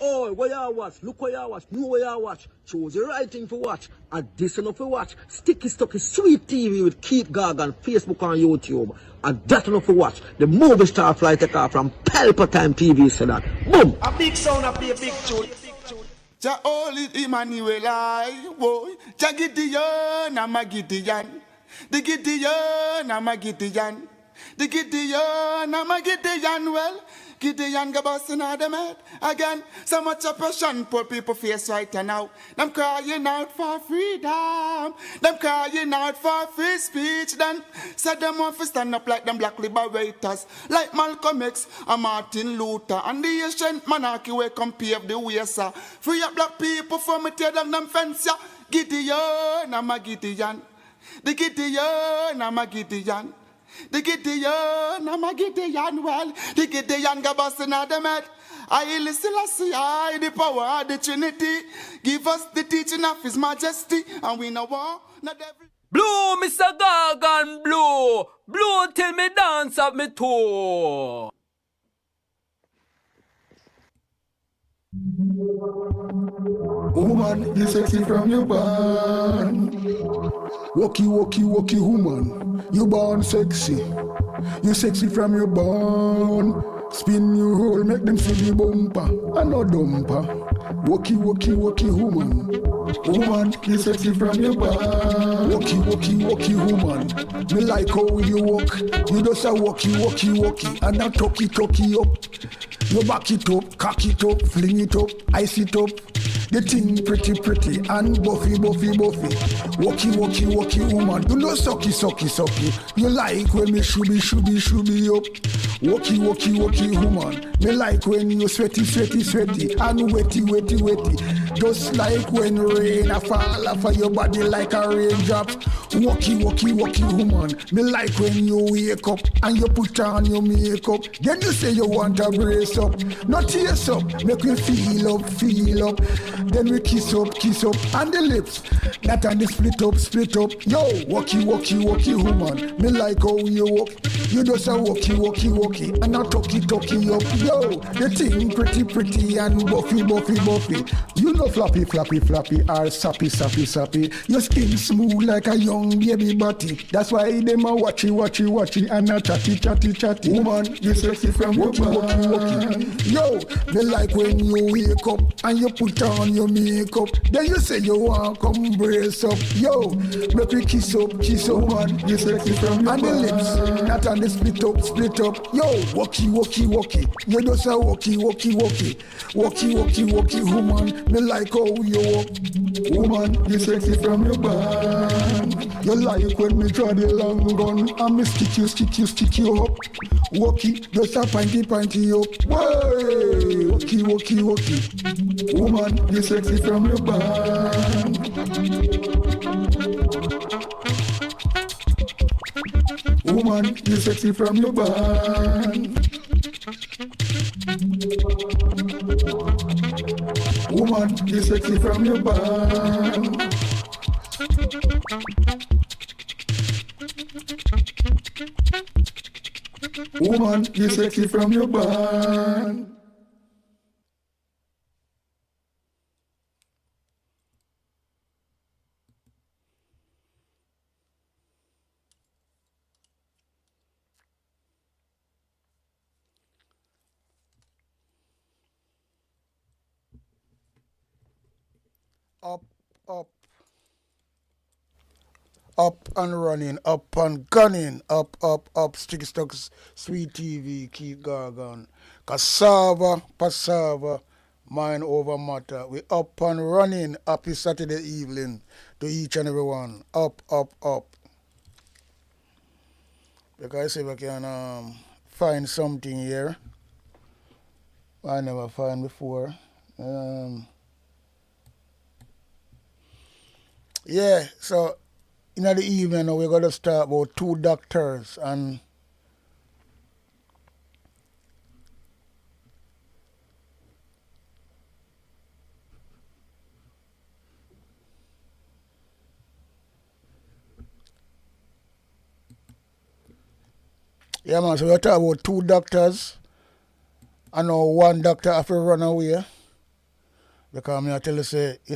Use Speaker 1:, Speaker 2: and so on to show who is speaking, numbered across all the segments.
Speaker 1: Oh, where you watch, look where you watch, know where you watch. Choose the right thing to watch. And this enough to watch. Sticky Stucky Sweet TV with Keith Garg on Facebook and YouTube. And that enough to watch. The movie star fly take off from Pelper Time TV said that. Boom!
Speaker 2: A big sound, a big tune.
Speaker 3: Ja holy Emmanuel I boy. Ja Gideon, I'm a Gideon. The Gideon, I'm a Gideon. The Gideon, I'm a Gideon. Well, Gideon go busting out them head again. So much oppression poor people face right now. Them crying out for freedom. Them crying out for free speech. Then said them want to stand up like them black liberators, like Malcolm X and Martin Luther and the ancient monarchy where come pave the way, sir. Free up black people from it, tear down them fence, yeah. Gideon, I'm a Gideon. The Gideon, I'm a Gideon. The Gideon, I'm a Gideon, well, the Gideon go busting out them head. I listen, I the power of the Trinity. Give us the teaching of His Majesty, and we know war, not every...
Speaker 4: Blue, Mr. Gargan, blue. Blue till me dance up me toe.
Speaker 5: Woman, you sexy from your born. Walkie, woman. You born sexy. You sexy from your born. Spin your roll, make them see the bumper. And no dumper. Walkie, woman. Woman, you sexy from your born. Walkie, woman. Me like how you walk. You just a walkie. And a talkie up. You back it up, cock it up, fling it up, ice it up. The thing pretty and buffy. Walkie, woman. You know sucky. You like when me shooby up. Walkie, woman. Me like when you sweaty and wetty. Just like when rain a fall off of your body like a raindrop. Walkie, woman. Me like when you wake up and you put on your makeup. Then you say you want a brace up, not tears up. Make me feel up. Then we kiss up, and the lips. That and the split up. Yo, walkie, woman. Me like how you walk. You just a walkie, and a talkie up. Yo, the thing pretty and buffy. You know floppy, or sappy. Your skin smooth like a young baby body. That's why them a watchy, and a chatty. Woman, you sexy from your walkie. Yo, me like when you wake up and you put on your makeup. Then you say you want come brace up. Yo, make me kiss up, woman. You sexy from your and the lips, not on the split up. Yo, walkie. You just a walkie. Walkie, woman. Me like how you walk. Woman, you sexy from your band. You like when me draw the long gun and me stick you up. Walkie, just a pinty up. Way, walkie. Woman, you sexy from your band. Woman, you sexy from your band. Woman, you sexy from your band. Woman, you sexy from your band. Up and running, up and gunning, up, Sticky Stucks, Sweet TV, Keith Gargan, cassava, mind over matter. We up and running, happy Saturday evening to each and every one. Up. Because I say we can find something here I never found before. Yeah, so in the evening we're going to start about two doctors and yeah man, so we're talking about two doctors and now one doctor have to run away Because I tell you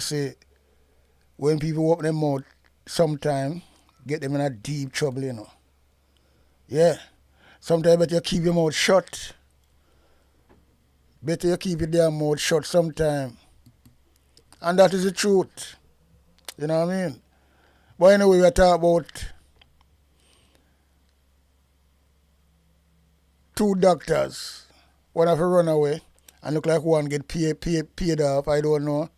Speaker 5: see, when people open their mouth, sometimes get them in a deep trouble, you know. Yeah. Sometimes better you keep your mouth shut. Better you keep your damn mouth shut sometimes. And that is the truth. You know what I mean? But anyway, we're talking about 2 doctors. One have to run away and look like one get paid off. I don't know.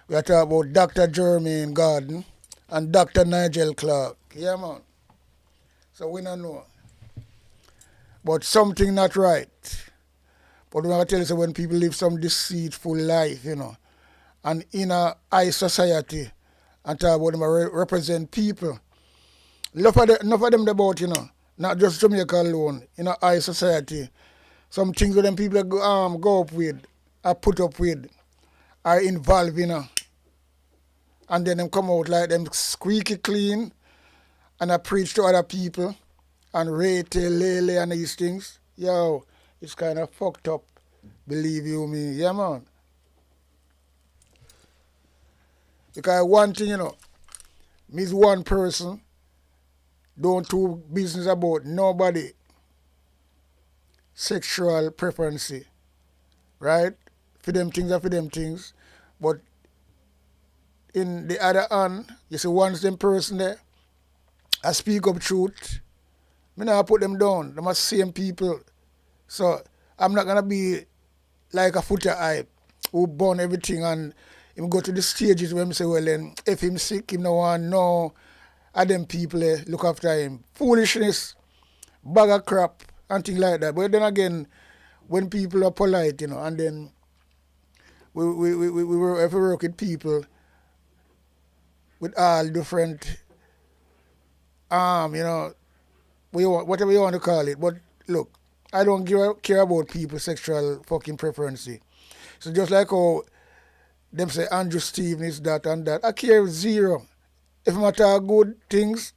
Speaker 5: We're talking about Dr. Jermaine Garden and Dr. Nigel Clarke. Yeah, man. So we don't know. But something not right. But when I tell you, so when people live some deceitful life, you know, and in a high society, and talk about them represent people, enough of them about, you know, not just Jamaica alone, in a high society, some things that them people go up with, are put up with, are involved in, and then them come out like them squeaky clean, and I preach to other people, and rate, lele, and these things. Yo, it's kind of fucked up, believe you me. Yeah, man. Because one thing, you know, me's one person, don't do business about nobody sexual preference, right? For them things are for them things. But in the other hand, you see once them person there, I speak up truth, me not put them down. Them are same people. So I'm not gonna be like a footer hype who burn everything and him go to the stages where him say, well then if him sick, him no want no of them people look after him. Foolishness, bag of crap and things like that. But then again, when people are polite, you know, and then we work with people with all different you know, whatever you want to call it. But look, I don't care about people's sexual fucking preference. So just like how them say Andrew Stephen is that and that, I care zero. If I talk good things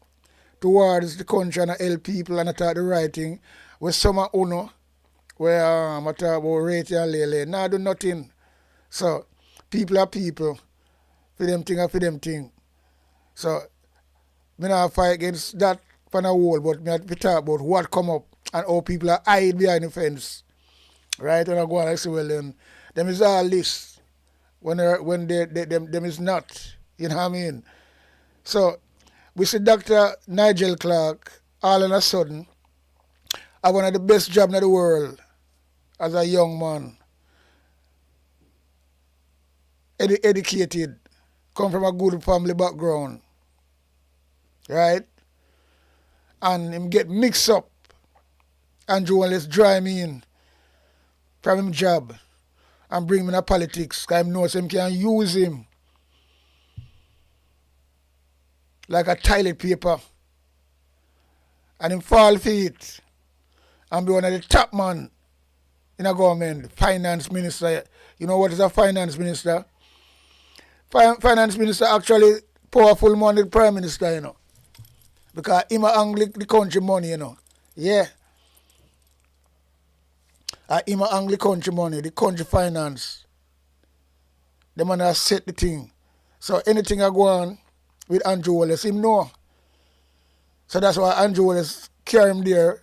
Speaker 5: towards the country and I help people and I talk the right thing, with some of uno, where I talk about rate and lele, nah, I do nothing. So people are people, for them thing and for them thing. So me not fight against that for the whole, but me have to talk about what come up and how people are hide behind the fence. Right? And I go and I say, well then, them is all this. When them is not. You know what I mean? So we see Dr. Nigel Clarke all of a sudden have one of the best jobs in the world as a young man. Educated, come from a good family background. Right? And him get mixed up and journalists dry me in from him job and bring him in politics because he knows him can use him like a toilet paper and him fall for it and be one of the top man in a government, finance minister. You know what is a finance minister? Finance minister actually powerful money the prime minister, you know. Because him a angle the country money, you know. Yeah. Him a angle the country money, the country finance. The man has set the thing. So anything I go on with Andrew Wallace, him know. So that's why Andrew Wallace carry him there,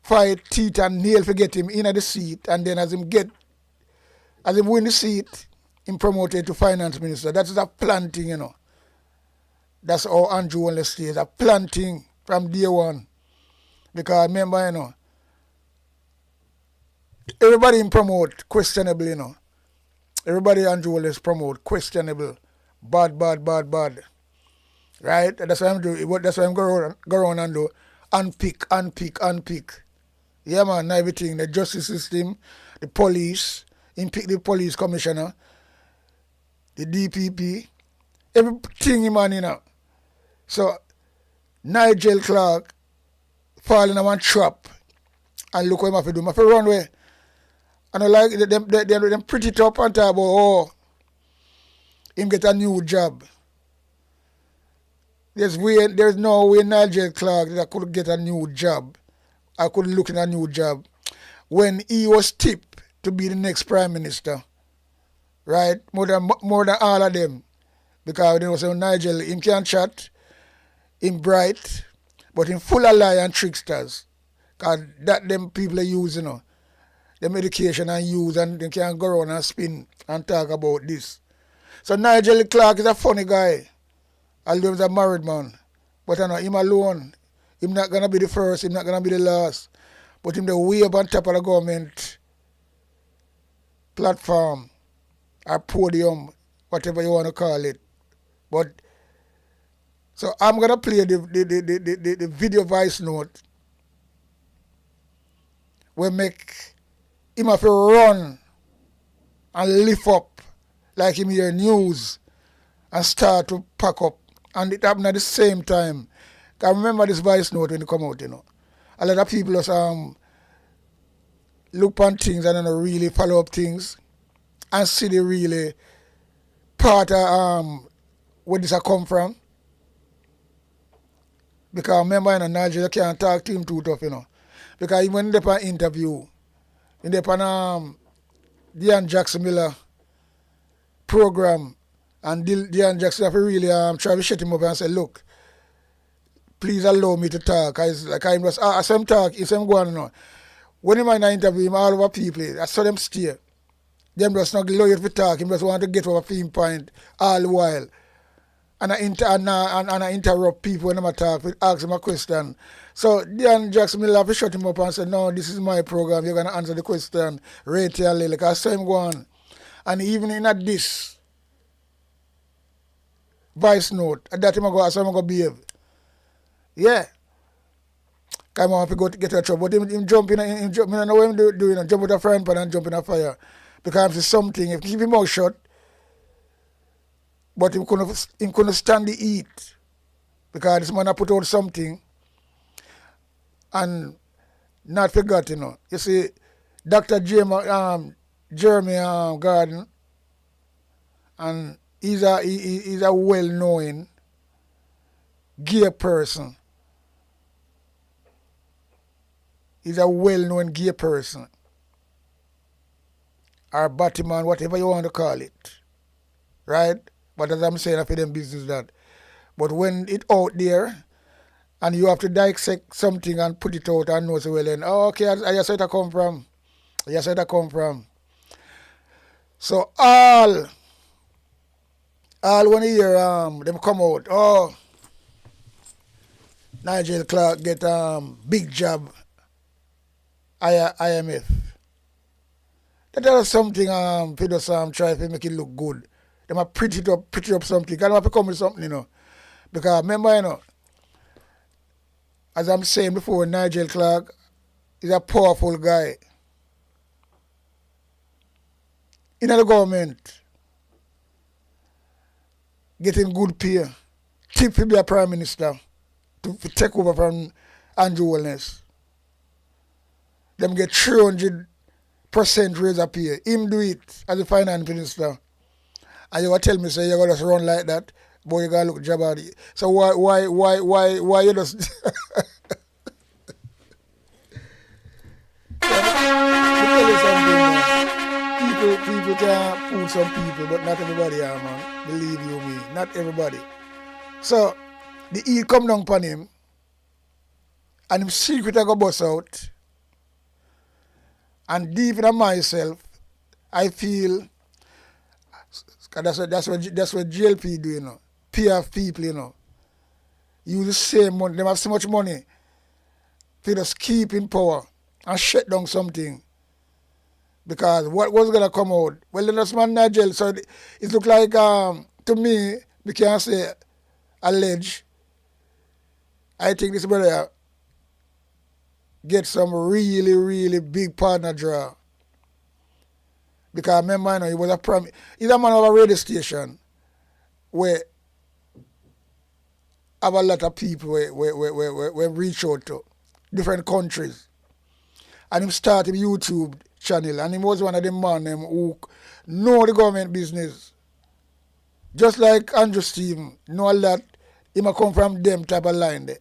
Speaker 5: fight teeth and nail to get him in at the seat, and then as him win the seat, him promoted to finance minister. That is a planting, you know. That's how Andrew Wallace stays, a planting from day one. Because remember, you know, everybody him promote questionable, you know. Everybody Andrew Wallace promote questionable, bad. Right? That's what I'm doing. That's what I'm go around and do. Unpick. Yeah, man, everything. The justice system, the police, pick the police commissioner, the DPP, everything, man, you know. So, Nigel Clarke fall in one trap and look what I have to do. I have to run away. And I like them pretty top and talk about, him get a new job. There's no way Nigel Clarke that could get a new job. I could look in a new job when he was tipped to be the next prime minister. right? More than all of them. Because there was a Nigel, him can chat, him bright, but him full of lie and tricksters. Because that them people are using, them education and use, and they can go around and spin and talk about this. So Nigel Clarke is a funny guy. Although he's a married man. But him alone, him not gonna be the first, him not gonna be the last. But him the way up on top of the government platform or podium, whatever you want to call it. But so I'm gonna play the video voice note where make him have to run and lift up like him hear news and start to pack up. And it happened at the same time. I remember this voice note when it come out, A lot of people just look on things and don't really follow up things and see the really part of where this come from. Because remember Nigel, you can't talk to him too tough, Because when they on interview, in the Dean Jackson Miller program, and Dean Jackson have to really try to shut him up and say, look, please allow me to talk. I was as him talk, it's him going on. When him in an interview, him all over people, I saw them stare. Them just not allow you to talk, him just want to get over theme point all the while. And I interrupt people when I talk, ask them a question. So Dean Jackson Miller have to shut him up and say, no, this is my program, you're going to answer the question right here, like I saw him go on. And even in this voice note, at that time I saw him go behave. Yeah. I want to go to get a trouble. But him jump in, I don't know what him doing, jump with a frying pan and jump in a fire. Because it's something, if he keep him mouth shut, but him couldn't stand the heat. Because this man I put out something and not forgot, You see, Dr. Jeremy Garden, and he's a well-known gay person. He's a well-known gay person. Or Batman, whatever you want to call it. Right? But as I'm saying, I feel them business that. But when it out there, and you have to dissect something and put it out and know so well, then, okay, I just said I come from. So all when you hear them come out, Nigel Clarke get big job IMF. That is something for just try to make it look good. They might pretty up something. They have to come with something, Because remember, as I'm saying before, Nigel Clarke is a powerful guy. In the government, getting good pay, tip to be a prime minister, to take over from Andrew Wellness. Them get 300% raise a pay. Him do it as a finance minister. And you gonna tell me, say you're gonna just run like that, boy, you gotta look job at it. So why you just tell you something, people can fool some people, but not everybody, man. Believe you me, not everybody. So the heat come down upon him, and him secret I go bust out. And deep in myself, I feel that's what GLP do, PF people, use the same money, they have so much money to just keep in power and shut down something. Because what was going to come out? Well, then that's man Nigel. So it look like, to me, we can't say allege. I think this brother get some really, really big partner draw. Because remember, he was he's a man of a radio station where have a lot of people where reach out to different countries. And he started YouTube channel, and he was one of them men who know the government business. Just like Andrew Stephen, know a lot, he might come from them type of line there.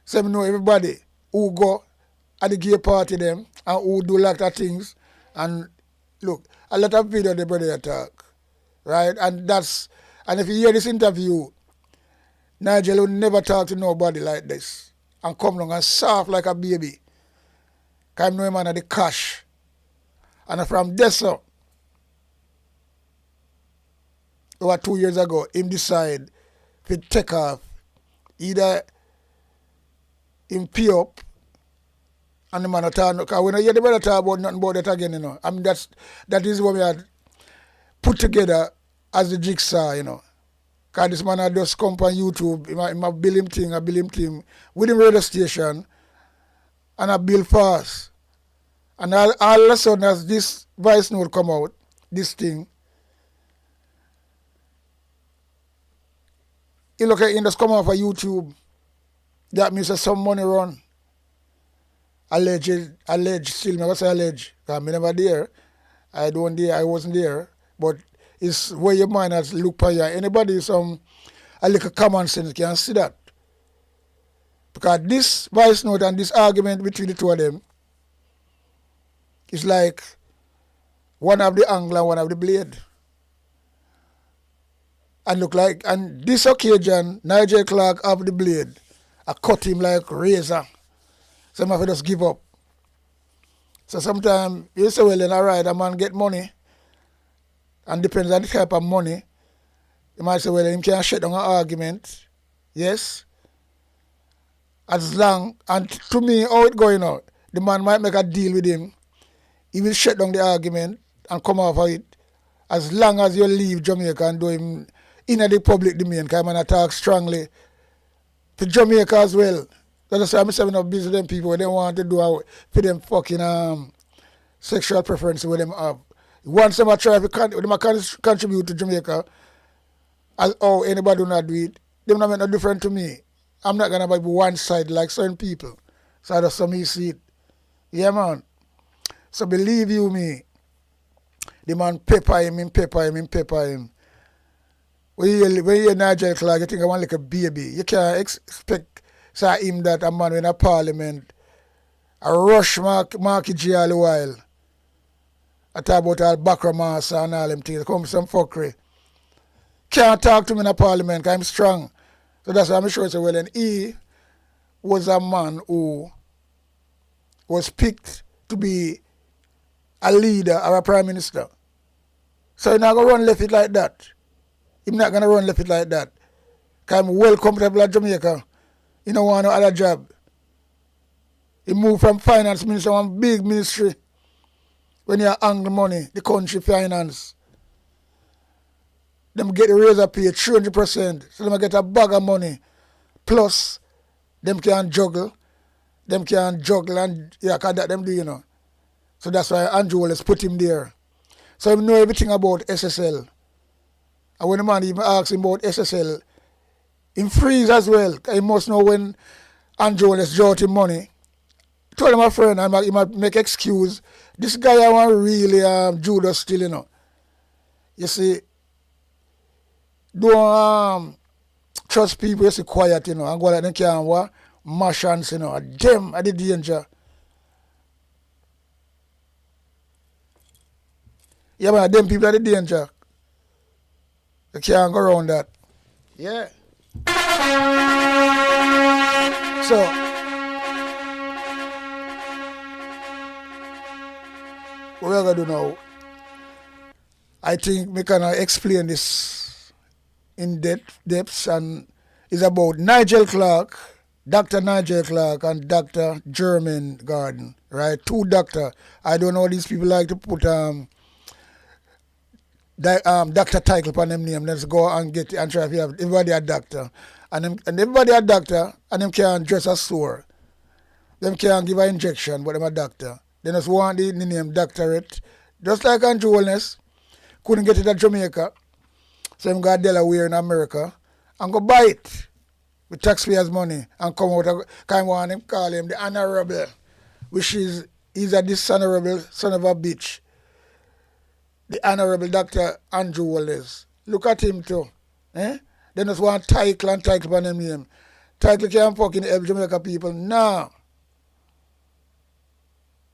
Speaker 5: So I know everybody who go at the gay party them and who do a lot of things and look, a lot of video the brother talk, right? And if you hear this interview, Nigel will never talk to nobody like this and come along and soft like a baby. Because I know him under the cash. And from this up, over 2 years ago, him decide to take off. Either him pay up and the man talk, because when I hear the brother talk about nothing about that again, you know. I mean, that is what we had put together as the jigsaw, you know. Because this man had just come on YouTube, I bill him thing with him radio station, and I bill fast. And all of a sudden, as this voice note come out, this thing, you look at it just come off of YouTube. That means that some money run. Alleged, still, I was alleged, because I'm never there. I wasn't there. But it's where your mind has looked for you. Anybody a little common sense can see that. Because this voice note and this argument between the two of them is like one of the angle and one of the blade. And this occasion, Nigel Clarke have the blade. I cut him like razor. So I just give up. So sometimes you say, well, then all right, a man get money. And depends on the type of money. You might say, well, him can shut down an argument. Yes. As long, and to me, how it going out, the man might make a deal with him. He will shut down the argument and come off of it. As long as you leave Jamaica and do him in the public domain, because man talk strongly to Jamaica as well. That's why I'm saying I'm busy with them people. They want to do for them fucking sexual preference with them have. Once them try to contribute to Jamaica, as anybody do not do it, them not make no different to me. I'm not gonna be one side like certain people. So that's how me see it. Yeah, man. So believe you me, the man pepper him. When you hear Nigel Clarke, you think I want like a baby. You can't expect him that a man in a parliament, a rush Marky G all the while. I talk about all Bakramaster and all them things. Come some fuckery. Can't talk to me in a parliament because I'm strong. So that's why I'm sure so well. And he was a man who was picked to be a leader or a prime minister. So he's not going to run left it like that. He's not going to run left it like that. Because I'm well comfortable at Jamaica. He don't want no other job. He moved from finance minister to one big ministry. When you angry money, the country finance. Them get the razor pay 300%. So them get a bag of money. Plus, them can juggle. And yeah, cause that them do, you know. So that's why Andrew Wallace put him there. So he know everything about SSL. And when the man even asks him about SSL, he freeze as well. He must know when Andrew Wallace draw him money. He told him a friend, and he might make excuse. This guy I want really Judas still, you know. You see, don't trust people, you see, quiet, you know, and go like them can mash hands, you know. Them are the danger. Yeah, man, them people are the danger. You can't go around that. Yeah. So, what we're going to do now, I think we can explain this in depth, and it's about Nigel Clarke, Dr. Nigel Clarke and Dr. German Garden, right? Two doctors. I don't know, these people like to put doctor title upon them name. Let's go and get it and try if you have everybody a doctor. And everybody a doctor, and them can dress a sore. Them can give an injection, but them a doctor. They just want the name doctorate. Just like Andrew Wellness couldn't get it at Jamaica. So him got Delaware in America and go buy it with taxpayers' money and come out of kind of him call him the honorable, which is he's a dishonorable son of a bitch. The honorable Dr. Andrew Wallace. Look at him too. Eh? They just want title upon them name. Title can't fucking help Jamaica people. No.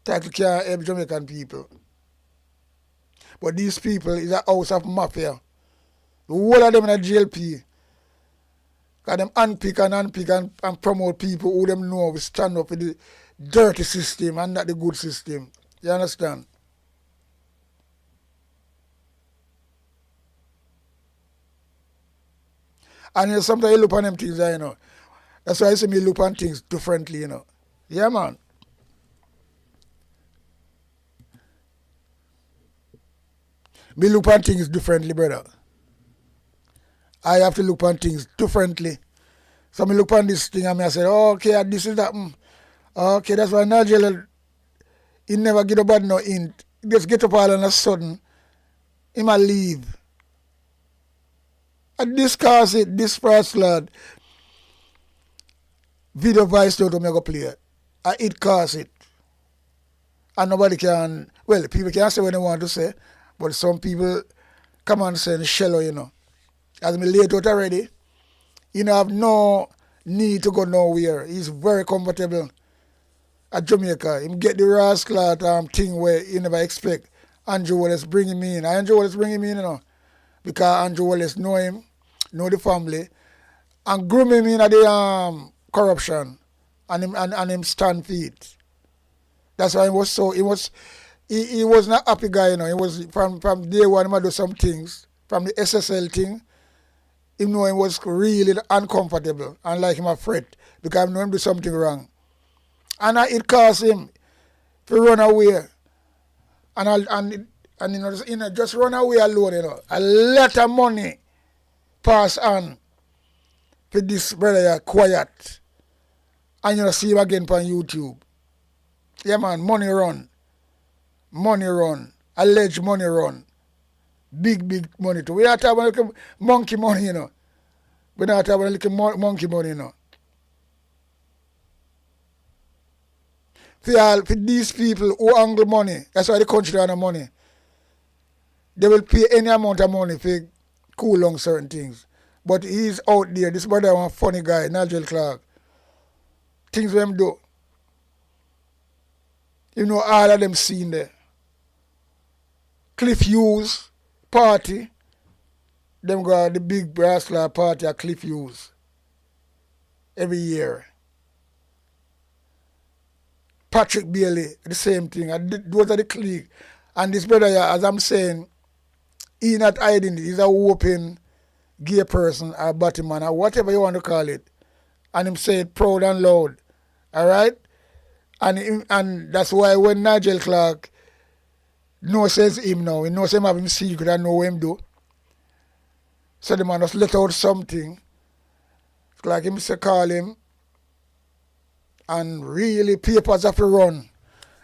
Speaker 5: Title can't help Jamaican people. But these people is a house of mafia. The whole of them in a GLP. Because them unpick and promote people who them know we stand up for the dirty system and not the good system. You understand? And you know, sometimes you look on them things, you know. That's why I see me look on things differently, you know. Yeah, man. Me look on things differently, brother. I have to look on things differently. So me look on this thing and I say, oh, okay, this is that. Okay, that's why Nigel, he never get about no hint. He just get up all of a sudden, he might leave. I discuss it, this first lad. Video voice note me go play it. I it cause it. And nobody can, well, people can say what they want to say, but some people come and say shallow, you know. As me laid out already, you know, have no need to go nowhere. He's very comfortable at Jamaica. Him get the rascal thing where you never expect. Andrew Wallace bringing me in. Andrew Wallace bringing me in, you know, because Andrew Wallace know him, know the family, and groom him in at the corruption, and him stand for it. That's why he was not a happy guy, you know. He was from day one, he do some things, from the SSL thing. He know he was really uncomfortable and like him afraid because I know him do something wrong. And it caused him to run away. And you know, just run away alone, you know. A lot of money pass on for this brother quiet. And you know, see him again on YouTube. Yeah, man, money run. Money run. Alleged money run. Big money too. We not talking about little monkey money, you know. We not talking about little monkey money, you know. For these people who angle money, that's why the country don't have money. They will pay any amount of money for cool on certain things. But he's out there. This brother one funny guy, Nigel Clarke. Things we him do. You know all of them seen there. Cliff Hughes party. Them go the big brassler party at Cliff Hughes. Every year. Patrick Bailey, the same thing. Those are the clique. And this brother, as I'm saying, he not hiding it. He's a open gay person or bottom man or whatever you want to call it. And him say it proud and loud. Alright? And that's why when Nigel Clarke says him now, he knows him have him secret and know what him do. So the man just let out something. It's like him say call him. And really papers have to run.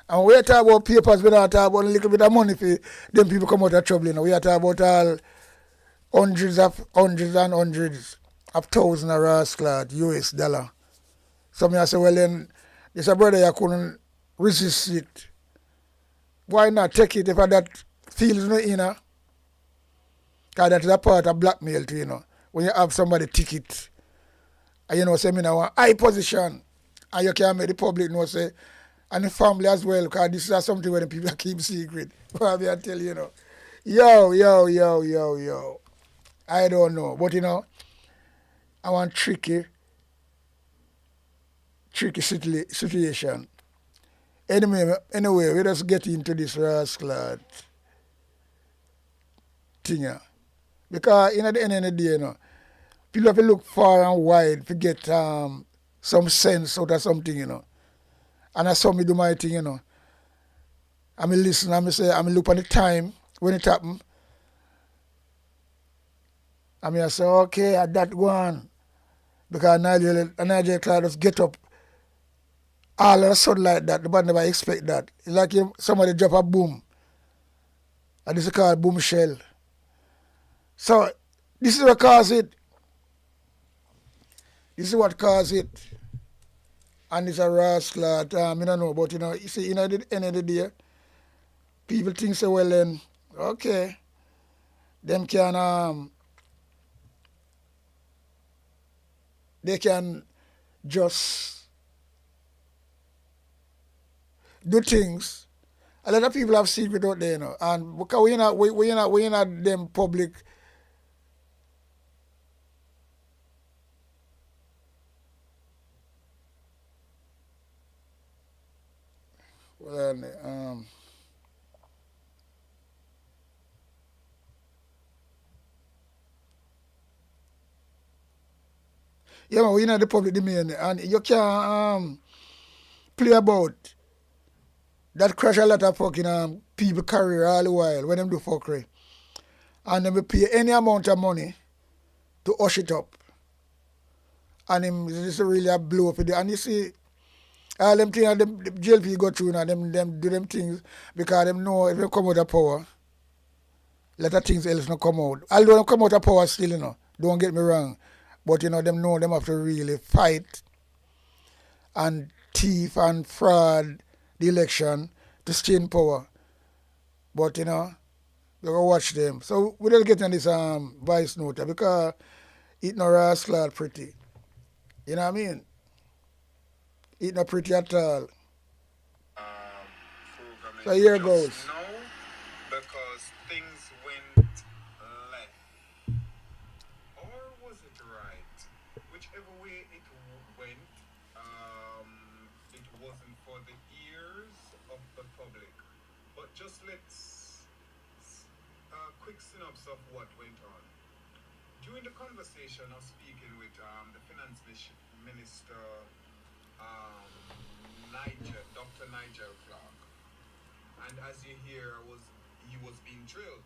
Speaker 5: And we are talking about papers, we are talking about a little bit of money for them people come out of trouble. You know. We are talking about all hundreds and hundreds of thousands of rascal US dollar. Some of say, well then, this a brother you couldn't resist it. Why not take it if that feels no inner? Because that is a part of blackmail too, you know. When you have somebody ticket, and you know, say me now a high position. And you can make the public know, say, and the family as well, because this is something where the people keep secret. Probably I tell you, Yo. I don't know. But, you know, I want tricky situation. Anyway, we just get into this rascal thing. Because, at the end of the day, you know, people have to look far and wide to get some sense out of something, you know. And I saw me do my thing, you know. I mean, listen, I look at the time when it happened. I say, okay, at that one. Because Nigel Clarke just get up all of a sudden like that. The man never expect that. It's like somebody drop a boom. And this is called boom shell. So, this is what caused it. This is what caused it. And it's a rascal, I don't know, but you know, you see, at the end of the day, people think say, well then, okay, them can, they can just do things A lot of people have secret out there, you know, and because we're not them public. Well, yeah, man, we're not the public domain, and you can't play about that crash a lot of fucking people career all the while when them do fuckery, and them will pay any amount of money to hush it up, and him this is really a blow for the. And you see, all them things them the jail people go through now, them do them things because them know if they come out of power, lot of things else not come out. Although they come out of power still, you know, don't get me wrong, but you know them know them have to really fight and thief and fraud the election to stay in power. But you know, you go watch them. So we don't get on this voice note because it no rascal pretty. You know what I mean? It not pretty at all. So here goes.
Speaker 3: No, because things went left. Or was it right? Whichever way it went, it wasn't for the ears of the public. But just let's quick synopsis of what went on. During the conversation of speaking with the finance minister, Dr. Nigel Clarke, and as you hear, he was being drilled.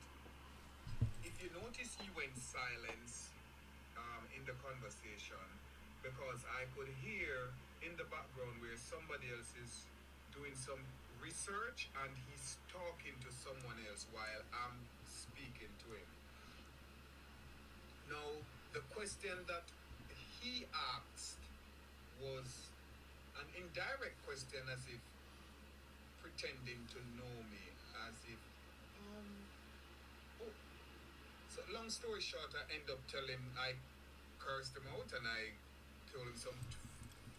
Speaker 3: If you notice, he went silent in the conversation because I could hear in the background where somebody else is doing some research and he's talking to someone else while I'm speaking to him. Now, the question that he asked was an indirect question, as if pretending to know me, as if, oh. So long story short, I end up I cursed him out and I told him some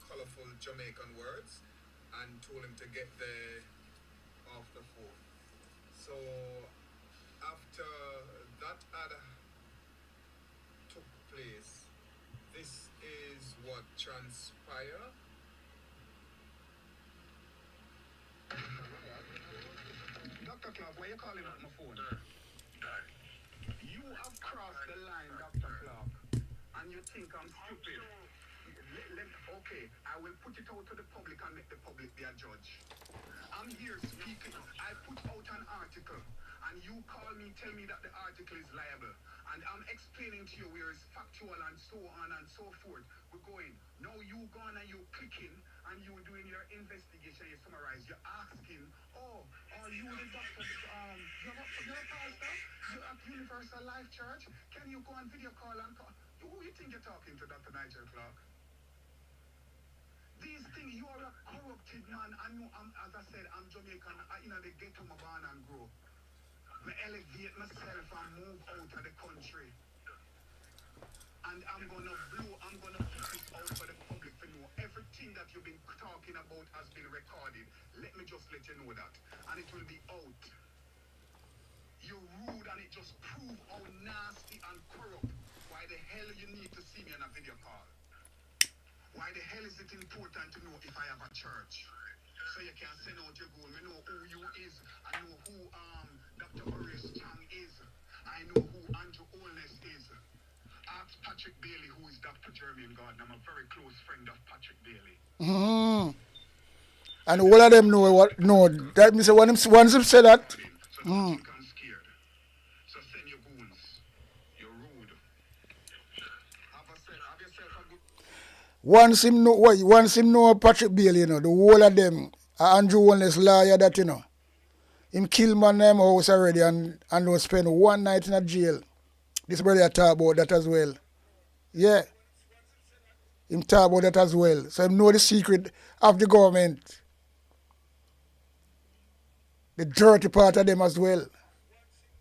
Speaker 3: colorful Jamaican words and told him to get off the phone. So after that took place, this is what transpired. Dr. Clarke, why are you calling up my phone? You have crossed the line, Dr. Clarke, and you think I'm stupid. Okay, I will put it out to the public and make the public be a judge. I'm here speaking. I put out an article, and you call me, tell me that the article is liable. And I'm explaining to you where it's factual and so on and so forth. We're going. Now you gone and you clicking and you doing your investigation, you summarize, you're asking, are you the doctor, you're a pastor? You're at Universal Life Church? Can you go on video call and call? Who you think you're talking to, Dr. Nigel Clarke? These things, you are a corrupted man. I know, as I said, I'm Jamaican. The ghetto, I'm born and grow. I elevate myself and move out of the country. And I'm going to put it out for the public to know. Everything that you've been talking about has been recorded. Let me just let you know that. And it will be out. You're rude and it just proves how nasty and corrupt. Why the hell you need to see me on a video call? Why the hell is it important to know if I have a church? So you can send out your goal. I know who you is. I know who Dr. Horace Chang is. I know who Andrew Holness is. Ask Patrick Bailey, who is Dr. Jeremy Gordon. I'm a very close friend of Patrick Bailey.
Speaker 5: Mm-hmm. And all of them know what? No, that means once him say that.
Speaker 3: So don't think I'm scared. So send your goons. You're rude. Have yourself a good.
Speaker 5: Once him know Patrick Bailey, the whole of them, Andrew Holness lawyer that, him kill man them house already and no spend one night in a jail. This brother talk about that as well. Yeah. Him talk about that as well. So him know the secret of the government. The dirty part of them as well.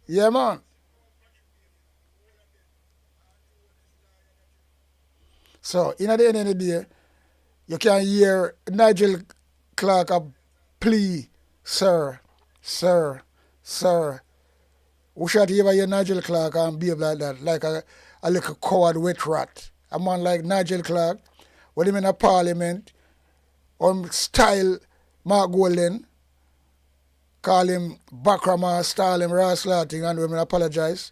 Speaker 5: Yeah, man. So, in the end of the day, you can hear Nigel Clarke a plea, sir. Sir, sir. Who should ever hear Nigel Clarke and behave like that, like a little coward wet rat? A man like Nigel Clarke, when him in a parliament, style Mark Golden, call him Backrama, style him Raslating, and women apologize.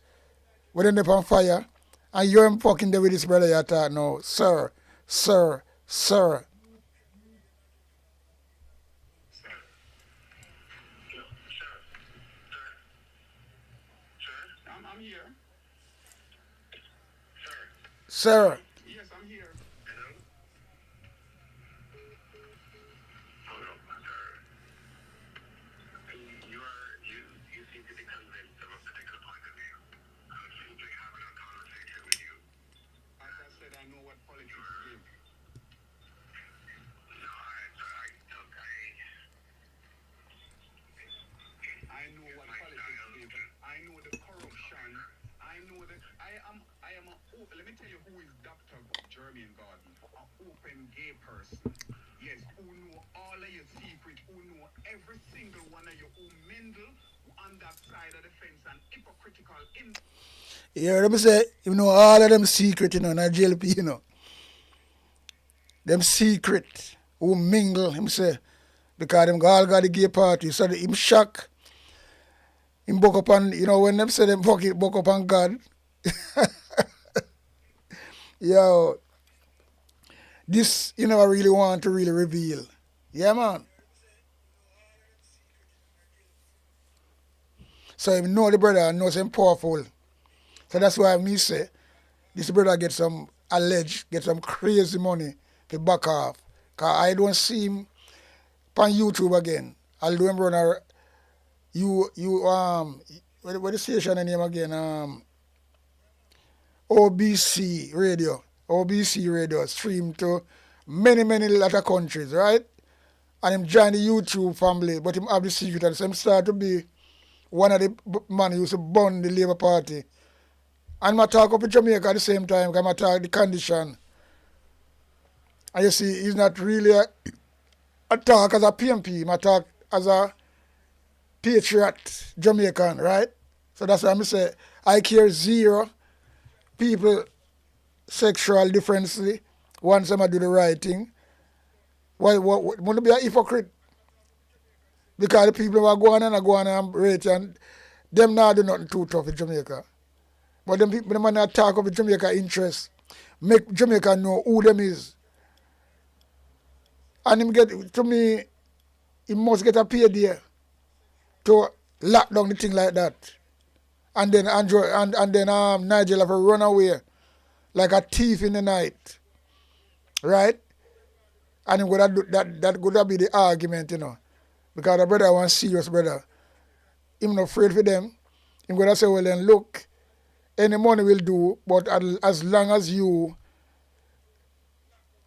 Speaker 5: When they on fire, and you're him fucking there with his brother, you thought, no, sir, sir, sir.
Speaker 3: I'm here.
Speaker 5: Sir,
Speaker 3: Yes, I'm here. You seem to be convinced of a particular point of view. I'm simply having a conversation with you. As I said, I know what politics is. No, I know what politics is. I know the corruption. I know that I am let me tell you who is Dr. Jermaine Garden, an open gay person. Yes, who know all of your secrets, who know every single one of you, who mingle on that side of the fence and hypocritical in.
Speaker 5: yeah, let me say, you know, all of them secret, you know, in a JLP, you know. Them secret, who mingle, him say, because them all got the gay party. So him shock, him buck up on, you know, when them say them buck up on God. Yo, this, you know, I really want to really reveal. Yeah, man. So if you know the brother, knows him powerful. So that's why me say, this brother get some crazy money to back off. Because I don't see him on YouTube again. I'll do him run a, what the station name again? OBC radio. OBC radio stream to many lot of countries, right? And him join the YouTube family, but him have the secret and so him start to be one of the man who used to burn the Labour Party. And I talk up in Jamaica at the same time, because I talk the condition. And you see, he's not really a talk as a PMP, I talk as a patriot Jamaican, right? So that's why I say I care zero people sexual differently once I do the right thing. Why want to be a hypocrite? Because the people who are going and rate and them now do nothing too tough in Jamaica. But them people, them not talk of Jamaica interest, make Jamaica know who them is. And him get, to me, he must get a pay there to lock down the thing like that. And then Nigel have to run away like a thief in the night. Right? And him gonna do that could be the argument, you know. Because the brother was serious brother. Him not afraid for them. Him gonna say, well then look, any money will do, but as long as you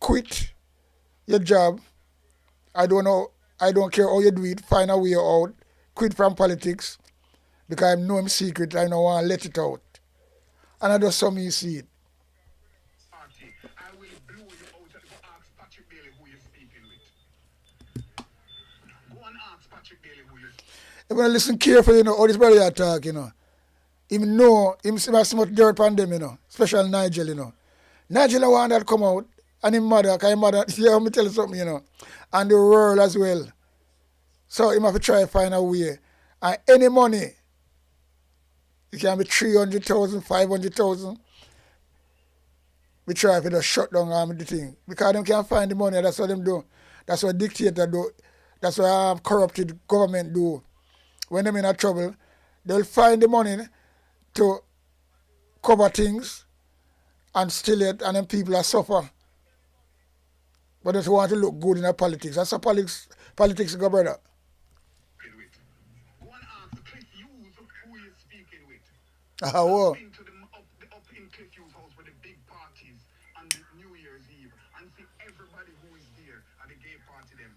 Speaker 5: quit your job, I don't care how you do it, find a way out, quit from politics, because I know him secret, I don't want to let it out. And I just saw me see it.
Speaker 3: I will blow you out and go ask Patrick Bailey who you're speaking with. Go and ask Patrick Bailey who you're speaking with.
Speaker 5: If you listen carefully, you know, how this brother you talk, you know. Him know, him see so much dirt on them, you know, especially Nigel, you know. Nigel the one that come out, and his mother, because his mother, yeah, let me tell you something, you know, and the world as well. So him have to try to find a way. And any money, it can be 300,000, 500,000. We try to just shut down the thing. Because them can't find the money, that's what them do. That's what dictator do. That's what corrupted government do. When them in a trouble, they'll find the money to cover things and steal it, and then people are suffer. But they want to look good in the politics. That's how politics go, brother.
Speaker 3: Go and ask Cliff Hughes who you're speaking with.
Speaker 5: Whoa.
Speaker 3: Been to up in Cliff Hughes' house with the big parties on the New Year's Eve and see everybody who is there at the gay party them.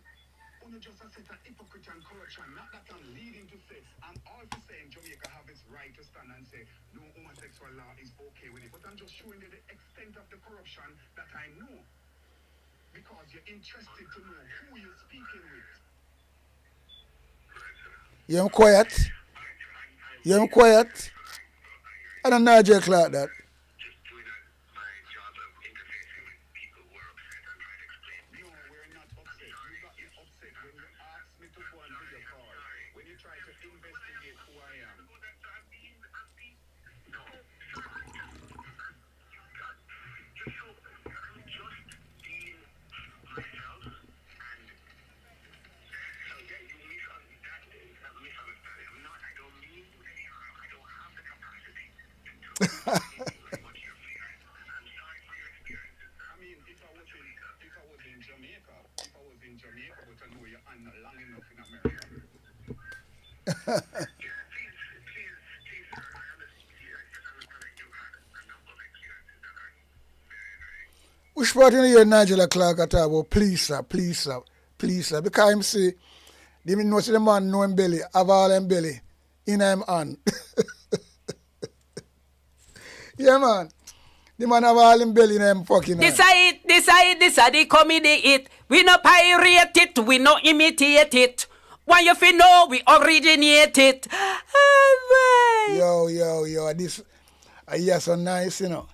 Speaker 3: Only just a set of hypocrite and corruption, not that I'm leading to say, I'm also saying Jamaica have its right to stand and say no homosexual law is okay with it. But I'm just showing you the extent of the corruption that I know. Because you're interested to know who you're speaking with.
Speaker 5: You am quiet. You am quiet. I don't Nigel Clarke that. Which part you hear Nigel Clarke talk about? Please, sir, please, sir, please, sir. Because him say, they know say the man know him belly, have all him belly in him hand. Yeah, man. The man have all him belly in him fucking hand.
Speaker 4: This a the comedy it. We no pirate it, we no imitate it. Why you fi know we originate it?
Speaker 5: Yo, this, yeah, so nice, you know.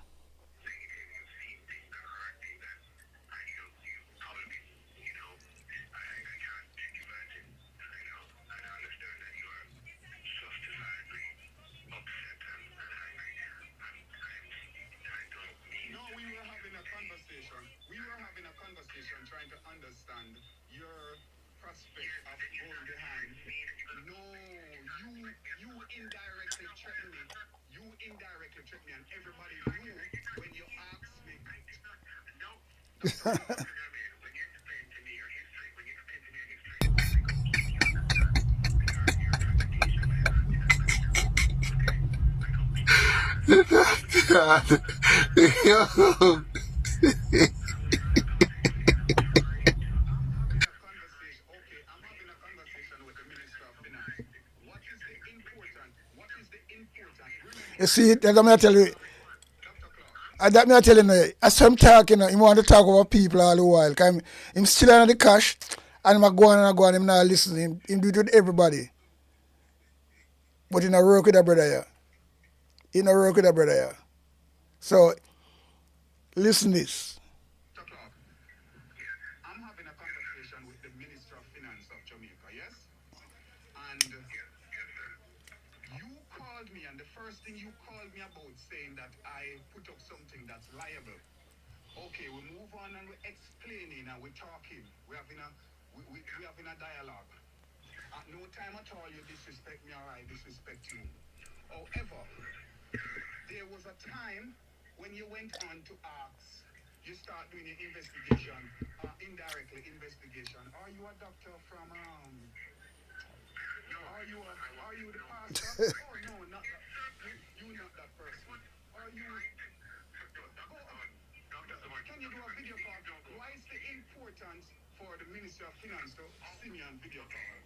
Speaker 5: You see, that's what I tell you. That me I tell you, as some talk, you know, he want to talk over people all the while. Cause him still on the cash, and him go on, him not listening. Him do it with everybody. But he not work with a brother here. He not work with a brother here. So, listen this.
Speaker 3: I'm having a conversation with the Minister of Finance of Jamaica, yes? And you called me, and the first thing you called me about saying that I put up something that's liable. Okay, we move on and we're explaining and we're talking. We're having a dialogue. At no time at all you disrespect me or I disrespect you. However, there was a time when you went on to ask, you start doing your investigation, indirectly investigation. Are you a doctor from are you the pastor? Oh no, not that. You not that person. Are you? Can you do a video call? Why is the importance for the Minister of Finance to see me on video call?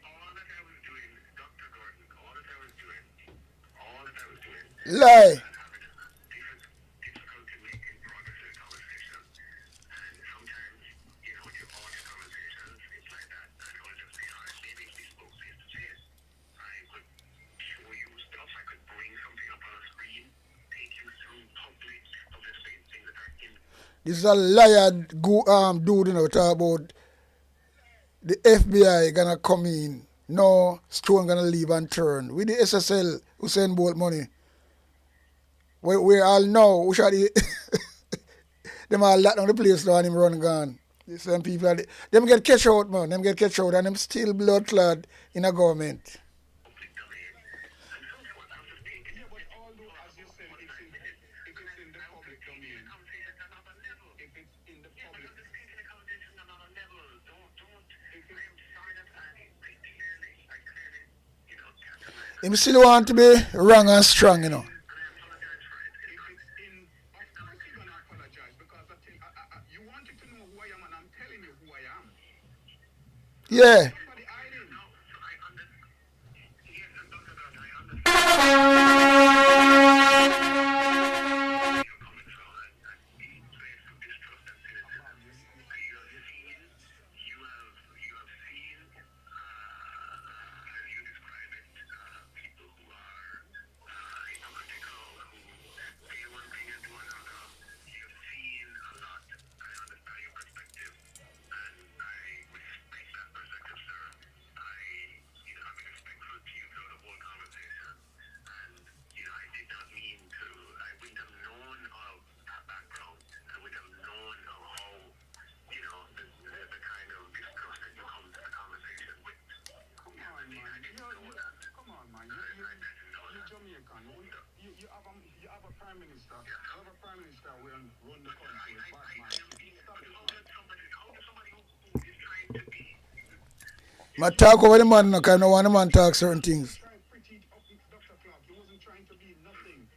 Speaker 3: All that I was doing, Dr. Gordon, all that I was doing,
Speaker 5: Lie.
Speaker 3: difficult to make in progress in a conversation. And sometimes, you know, when you all your conversations, it's like that. And I was just being honest. Maybe if we spoke face to face, I could show you stuff. I could bring something up on a screen, take you through public of the same thing that I can.
Speaker 5: This is a liar dude, you know, talk about the FBI gonna come in. No, Stone gonna leave and turn. With the SSL, who send both money. We all know who shot the them all locked down the place now and him run gone. Some people them get catch out, man. Them get catch out and them still blood clad in a government. Him still want to be wrong and strong, you know. Yeah.
Speaker 3: Jamaican. You have a prime minister. You have a prime minister who run the country with bad man.
Speaker 5: I talk over the man, no, because I don't want the man talk certain things.
Speaker 3: Trying to critique up Dr. Clarke. You wasn't trying to be nothing.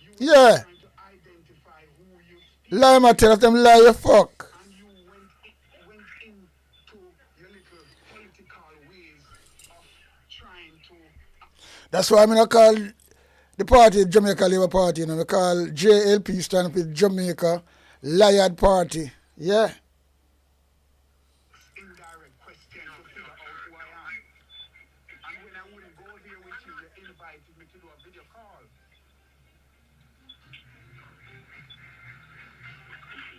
Speaker 3: You were
Speaker 5: Yeah.
Speaker 3: trying to identify who you speak.
Speaker 5: Lie, my tell them lie, you fuck.
Speaker 3: And you went into your little political ways of trying to.
Speaker 5: That's why I'm going to call the party Jamaica Labour Party. You know, I call JLP stand for Jamaica Liard Party. Yeah.
Speaker 3: Indirect question to figure out who I am. And when I wouldn't go there with you, you invited me to do a video call.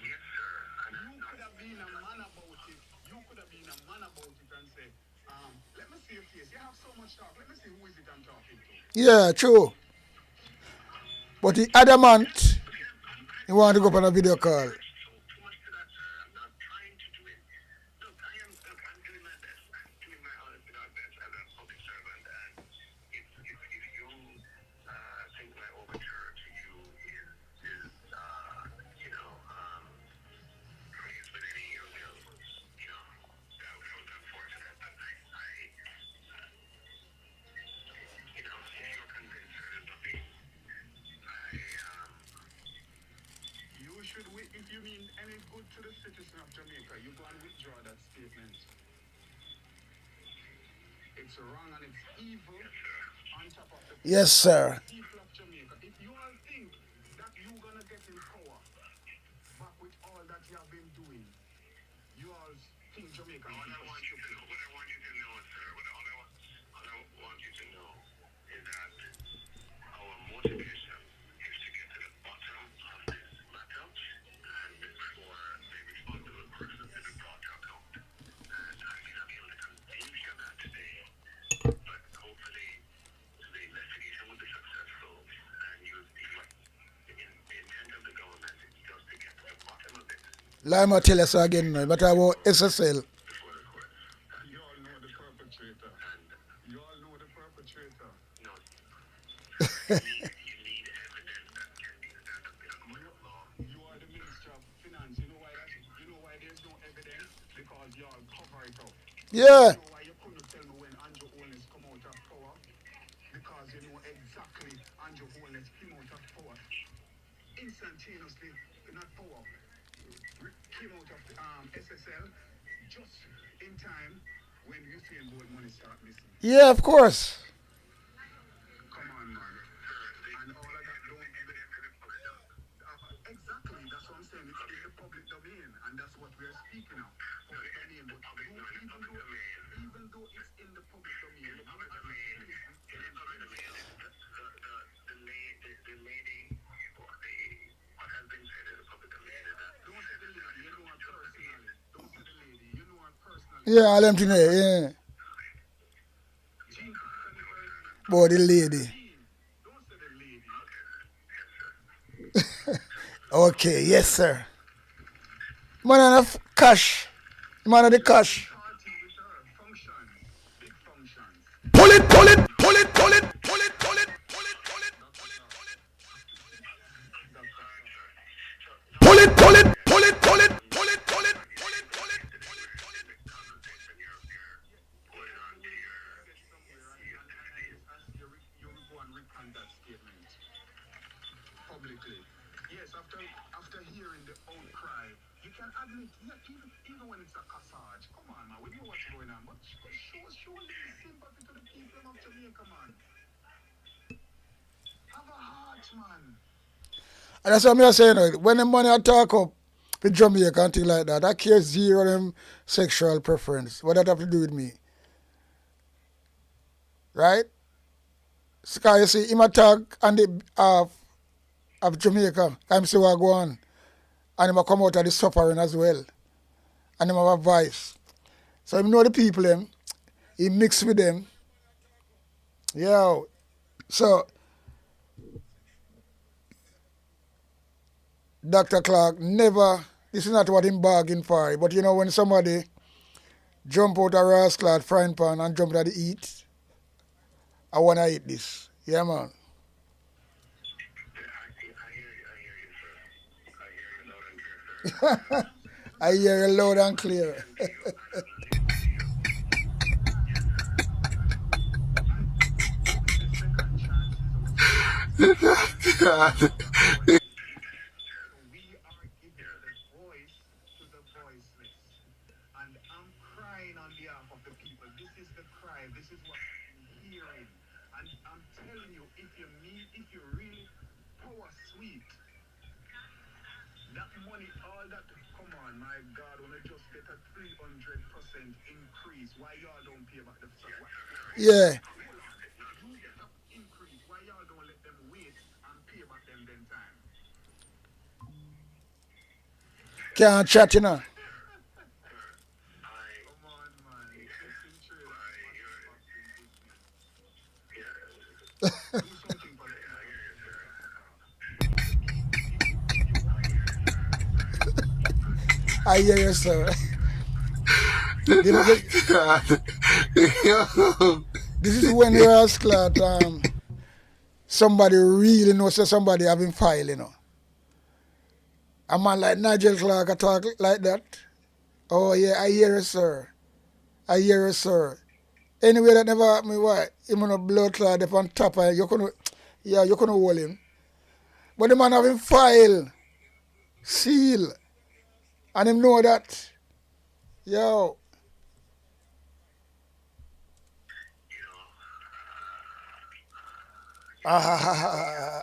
Speaker 3: Yes, sir. And you could have been a man about it. You could have been a man about it and say, let me see your face. You have so much talk. Let me see who is it I'm talking to.
Speaker 5: Yeah, true. But the adamant, he want to go up on a video call.
Speaker 3: So too much to that, sir. I'm not trying to do it. Look, I'm doing my best. I'm doing my honest to God best as a public servant. And if you think my overture to you is praise with any ill will, that was unfortunate. But if you're convinced there's nothing, you should, if you mean any good to the citizen of Jamaica, you go and withdraw that statement. It's wrong and it's evil on top of the
Speaker 5: Yes, sir.
Speaker 3: people of Jamaica. If you all think that you're going to get in power back with all that you have been doing, you all think Jamaica is stupid. What I want you to know, sir, what I want you to know is that our motivation is to get to the bottom of this matter and for the responsible person to be brought to account. And I may not be able to convince you of that today, but hopefully the investigation will be successful and the intent of the government is just to get to the bottom of it
Speaker 5: Lie, my tell us again, no, but I want SSL.
Speaker 3: before the court. And you all know the perpetrator. And you all know the perpetrator. No. You need evidence that can be stand up in a court of law. You are the Minister of Finance. You know why there's no evidence? Because you all cover it up.
Speaker 5: Yeah.
Speaker 3: You know why you couldn't tell me when Andrew Holness come out of power? Because you know exactly Andrew Holness came out of power. Instantaneously, not power. Came out of the SSL just in time when Usain Bolt money start missing.
Speaker 5: Yeah, of course.
Speaker 3: Come on, man. And all of that don't evidence in the public domain. Exactly, that's what I'm saying. It's in the public domain, and that's what we're speaking of. Public domain. But even though it's in the public domain, the lady what has been said in the public domain is that don't say the lady, you know her personally. Don't say the lady, you know her personally.
Speaker 5: Yeah, all them things there, yeah. Boy, the lady.
Speaker 3: Don't say the lady.
Speaker 5: Okay, yes, sir. Man of cash. Man of the cash.
Speaker 3: Party with her, functions, big functions.
Speaker 5: Pull it, pull it, pull it, pull it, pull it, pull it, pull it, pull it, pull it, pull it. Pull it, pull it, pull it, pull it, pull it, pull it, pull it, pull it, pull it, pull it.
Speaker 3: You go and recant that statement publicly. Yes, after hearing the outcry, you can admit, even when it's a cassage. Come on, man, we know what's going on, but show sympathy to the people of Jamaica, man. Have a heart, man.
Speaker 5: And that's what I'm saying. When the money I talk up with Jamaica and things like that, I care zero them sexual preference. What that have to do with me? Right? So you see, him attack on the of Jamaica, I'm say what go on. And him come out of the suffering as well. And him have a voice. So him know the people them, he mix with them. Yeah. So Dr. Clarke never, this is not what him bargained for, but you know when somebody jump out a rascal frying pan and jump at the eat, I want to eat this. Yeah, man. I hear you loud and clear.
Speaker 3: And I'm crying on behalf of the people. This is the cry. This is what I'm hearing. And I'm telling you, if you really power sweet, that money, all that, come on, my God, when I just get a 300% increase, why y'all don't pay back the
Speaker 5: Yeah.
Speaker 3: increase? Why y'all don't let them wait and pay back them then time?
Speaker 5: Can't chat, you know. I hear you, sir. This is when you ask that somebody really knows that somebody having file, you know. A man like Nigel Clarke talk like that. Oh yeah, I hear you, sir. I hear you, sir. Anyway, that never happened me, why? Him on a blood clot up on top of you couldn't, yeah, you couldn't hold him. But the man having file, seal, and him know that. Yo. Ah,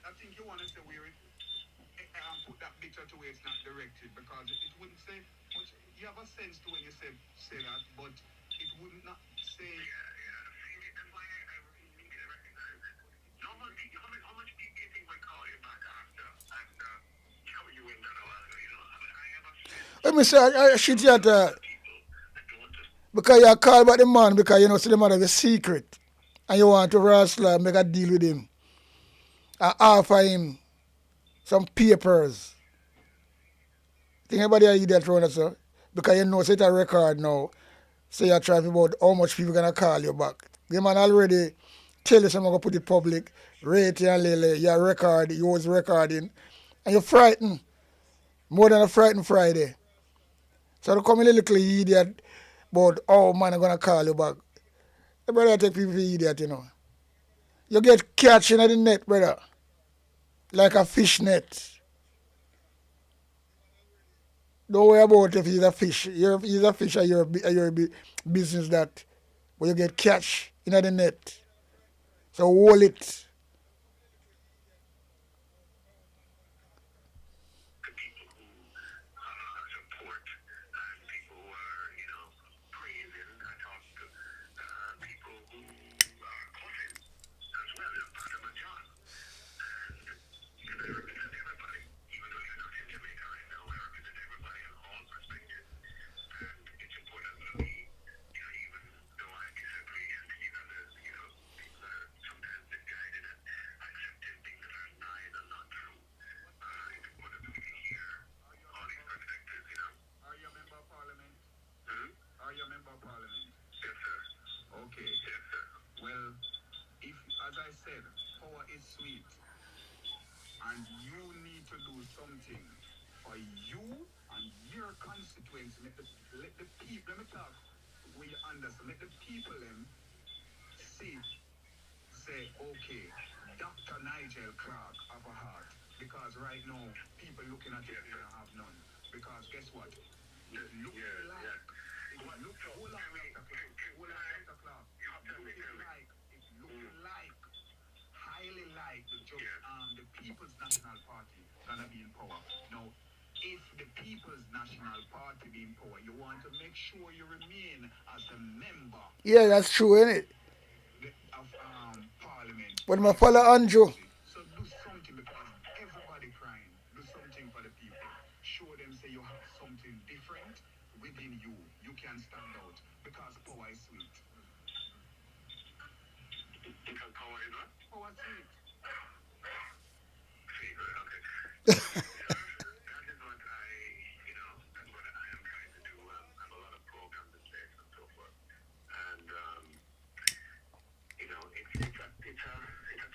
Speaker 3: I think you want to say where it put that picture to where it's not directed because it wouldn't say much. You have a sense to when you say that, but it would not say.
Speaker 5: let me say, I shit you at because you call about the man because you know, see the man have a secret and you want to wrestle make a deal with him and offer him some papers. Think anybody I that around sir? Because you know it's a record now. So you're trying about how much people gonna call you back. The man already tell you someone gonna put it public, rate you and lele, your record, you was recording, and you're frightened. More than a frightened Friday. So to come in a little idiot about oh man I'm gonna call you back. The brother take people for idiot, you know. You get catch in the net, brother. Like a fish net. Don't worry about if he's a fish. He's a fish or you're a business that. But you get catch in the net. So hold it.
Speaker 3: Okay. Well, if, as I said, power is sweet, and you need to do something for you and your constituency. Let the people, let me talk
Speaker 6: when you understand, let the people see, say, okay, Dr. Nigel Clarke of a heart. Because right now, people looking at it, they don't have none. Because guess what? It looks like, highly like the People's National Party gonna be in power. Now, if the People's National Party be in power, you want to make sure you remain as a member.
Speaker 5: Yeah, that's true, isn't it?
Speaker 6: Of Parliament.
Speaker 5: But my follow Andrew.
Speaker 6: So do something because everybody crying. Do something for the people. Show them say you have something different within you. You can stand out because power is sweet. Because power is what? Power is sweet. Okay. That is what that's what I am trying to do. I have a lot of programs in place and so forth. And it's a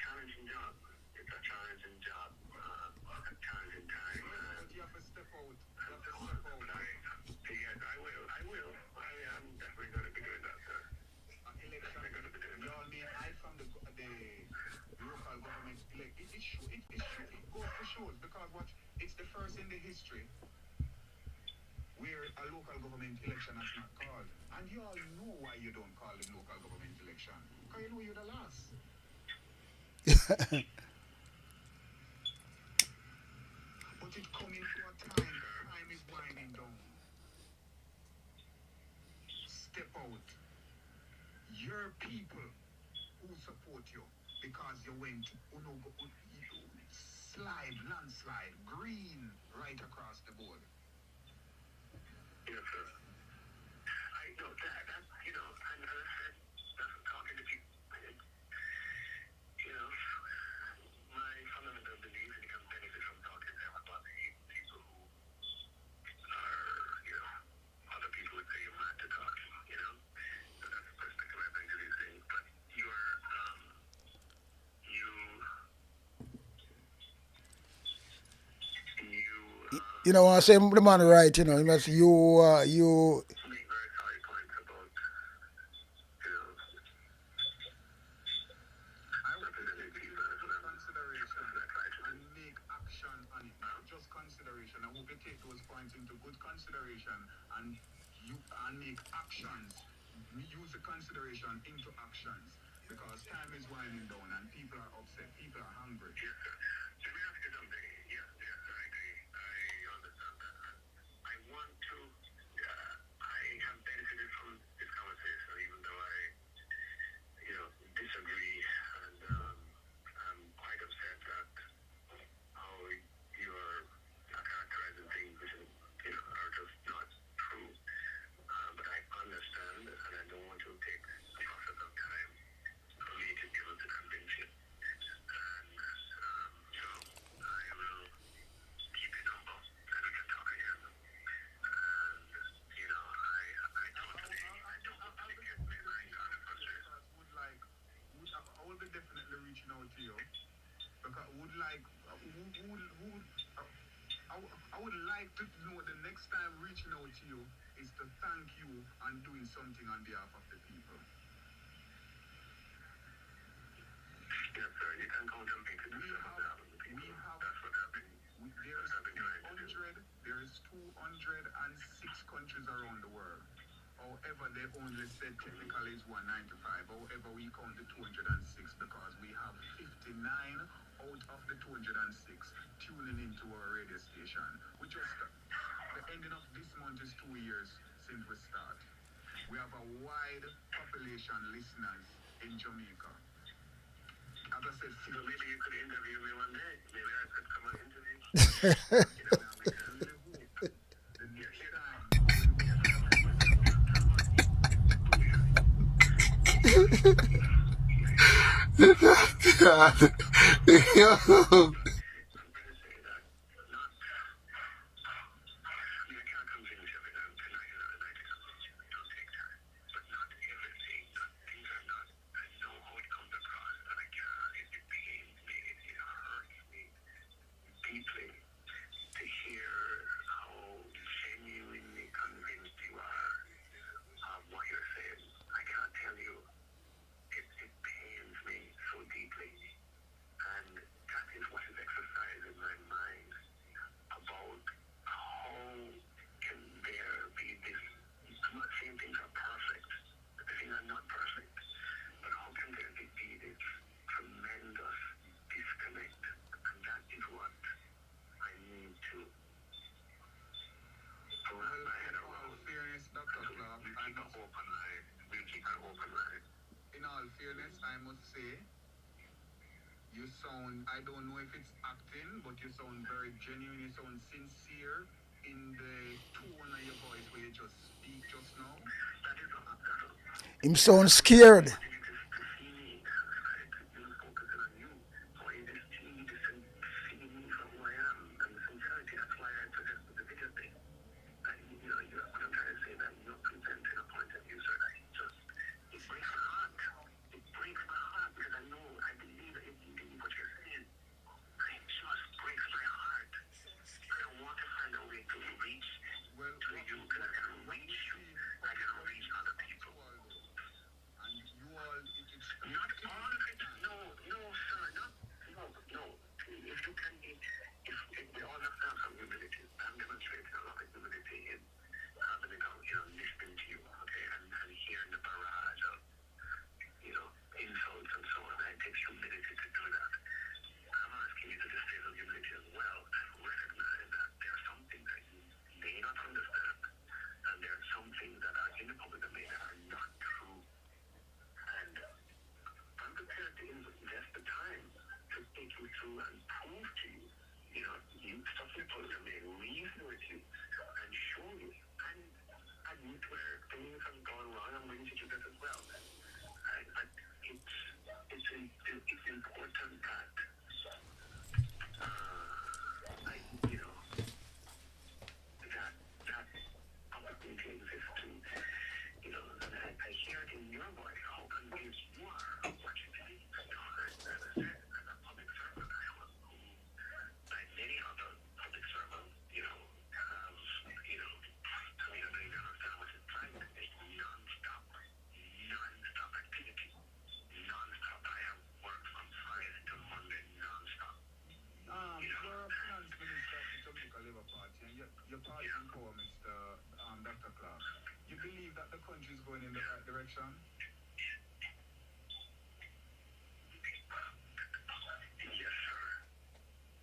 Speaker 6: challenging job. It's a challenging job, a challenging time. But you have to step out. Yes, I will. I am definitely going to be doing that, sir. Election. Y'all mean I from the local government. It goes to shows because it's the first in the history where a local government election has not called. And you all know why you don't call the local government election. Because you know you're the last. But it's coming to a time is winding down. Step out. Your people who support you because you went landslide, green right across the board. Yes, sir. I know that, and I said, that's talking to people. My fundamental belief is you can benefit from talking to everybody, people who are, other people would say you're mad to talk, So that's the perspective I bring to these things. But
Speaker 5: I say the man right, you must you
Speaker 6: make very sorry points about, I would take consideration and make action on it. Not just consideration. I hope you take those points into good consideration and make actions. Use the consideration into actions. Because time is winding down and people are upset. People are hungry. Yes, sir. Let me ask you something. Yes, I agree. I understand that. I want to, I have benefited from this conversation, even though I, disagree, and I'm quite upset at how you're characterizing things which are just not true. But I understand, and I don't want to take a process of time for me to be able to convince you. And I will keep your number, and we can talk again. And I totally get behind on the process. I will be definitely reaching out to you because I would like to know the next time reaching out to you is to thank you and doing something on behalf of the people. Yes, sir. You can count on me to do something on behalf of the people. That's what I've been doing. There is 206 countries around the world. However, they only said technically it's 195. However, we count the 206 because we have 59 out of the 206 tuning into our radio station. The ending of this month is 2 years since we start. We have a wide population listeners in Jamaica. As I said, so maybe you could interview me one day. Maybe I could come and interview you. We can really hope the next time what you're keep an open line. We'll keep an open line.
Speaker 3: In all fairness, I must say, you sound, I don't know if it's acting, but you sound very genuine, you sound sincere in the tone of your voice where you just speak just now.
Speaker 5: Him sound scared.
Speaker 3: Your party before, Mr. Dr. Clarke. You believe that the country is going in the right direction?
Speaker 6: Yes, sir.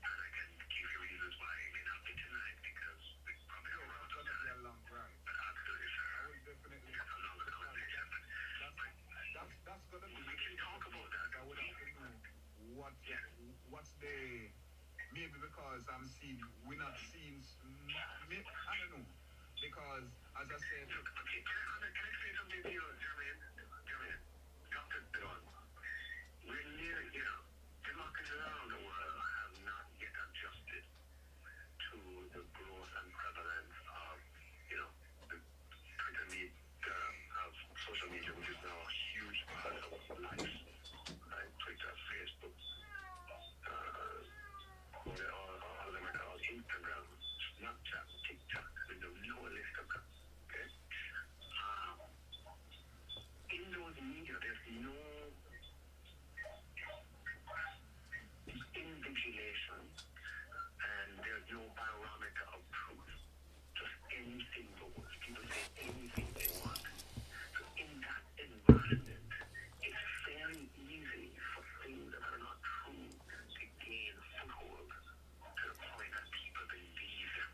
Speaker 6: And I can give you reasons why it may not be tonight because we probably have
Speaker 3: It's going to be a long ride.
Speaker 6: But absolutely, sir.
Speaker 3: I will definitely.
Speaker 6: It's a longer conversation.
Speaker 3: That's going to be.
Speaker 6: We can talk about that.
Speaker 3: I would have to know what's the. Maybe because we're not seeing. I don't know. Because, as I said.
Speaker 6: Okay, can I say something to you, Jermaine? Dr. Don. We're near, democracies around the world have not yet adjusted to the growth and prevalence of, the Twitter of social media, which is now a huge part of our lives. Right? Twitter, Facebook, all of them are called Instagram, Snapchat, TikTok, with the no list of them. Okay? In those media, there's no invigilation and there's no barometer of truth. Just anything goes. People say anything they want. So in that environment, it's very easy for things that are not true to gain foothold to the point that people believe them.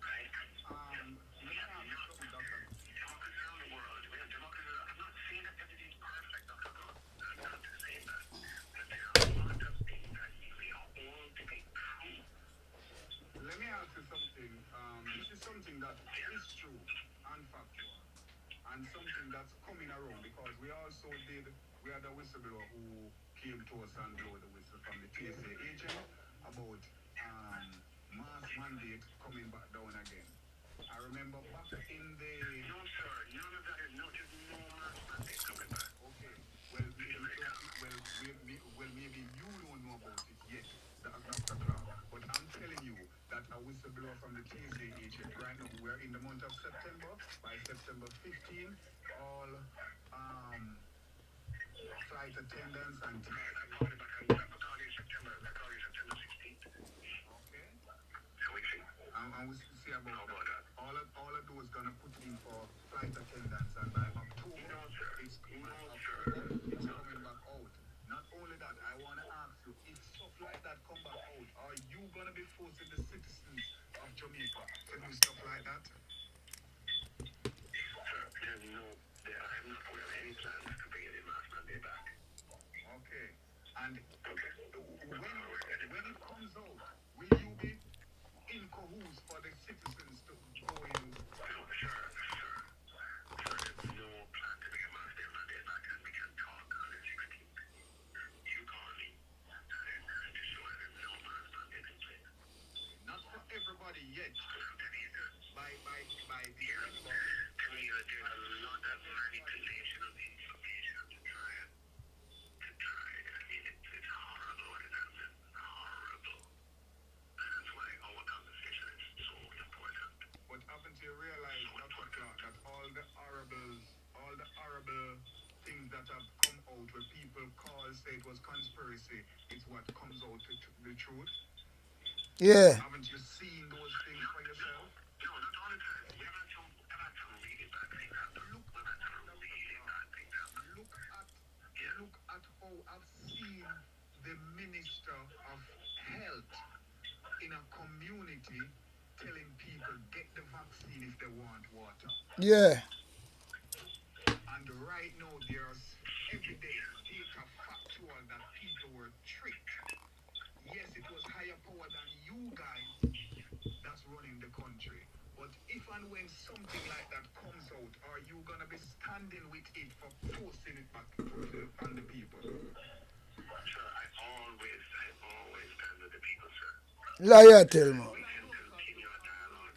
Speaker 6: Right? We have democracy around the world. We have democracy. I'm not saying that everything's perfect, Dr. God. I'm not saying that. But there are a lot of things that we all to be true.
Speaker 3: Let me ask you something. This is something that is true and factual, and something that's coming around because we had a whistleblower who came to us and blew the whistle from the TSA agent about mass mandate coming back down again. I remember back in the...
Speaker 6: No, sir. None of that is there's no mass mandate coming back.
Speaker 3: Okay. Well, maybe you don't know about it yet, Dr. Clarke, but I'm telling you that a whistleblower from the TSA agent right now, we're in the month of September. By September 15, all flight attendants and...
Speaker 6: I called you September 16th.
Speaker 3: Okay.
Speaker 6: So we see.
Speaker 3: And we see about
Speaker 6: How about
Speaker 3: that.
Speaker 6: that?
Speaker 3: All of those gonna put in for flight attendants, and by October,
Speaker 6: No, sir.
Speaker 3: it's
Speaker 6: No,
Speaker 3: coming back out. Not only that, I wanna ask you, if stuff like that come back out, are you gonna be forcing the citizens of Jamaica to do stuff like that?
Speaker 6: I'm not aware of any plans to bring the mass mandate back.
Speaker 3: Okay. And when it comes out, will you be in cahoots for the citizens to go in?
Speaker 6: No, sure. There's no plan to bring a mass mandate back, and we can talk on the 16th. You call me and to show that there's no mass mandate in place.
Speaker 3: Not for everybody yet. By
Speaker 6: There's a lot of manipulation of information to try. I mean, it's horrible what is happening. Horrible. That's why our conversation is so important.
Speaker 3: But haven't you realized, Dr. Clarke, that all the horrible things that have come out where people say it was conspiracy, is what comes out the truth?
Speaker 5: Yeah.
Speaker 3: Haven't you seen those things for yourself?
Speaker 6: No, not all the time. We've had some really bad things happen.
Speaker 3: Look at how I've seen the Minister of Health in a community telling people get the vaccine if they want water.
Speaker 5: Yeah.
Speaker 3: And right now there's evidence, data, factual that people were tricked. Yes, it was higher power than you guys that's running the country. But if and when something like that comes out, are you going to be standing with it for forcing it back on the people?
Speaker 6: Sir, I always stand with the people, sir.
Speaker 5: Liar tell me.
Speaker 6: We can continue a dialogue.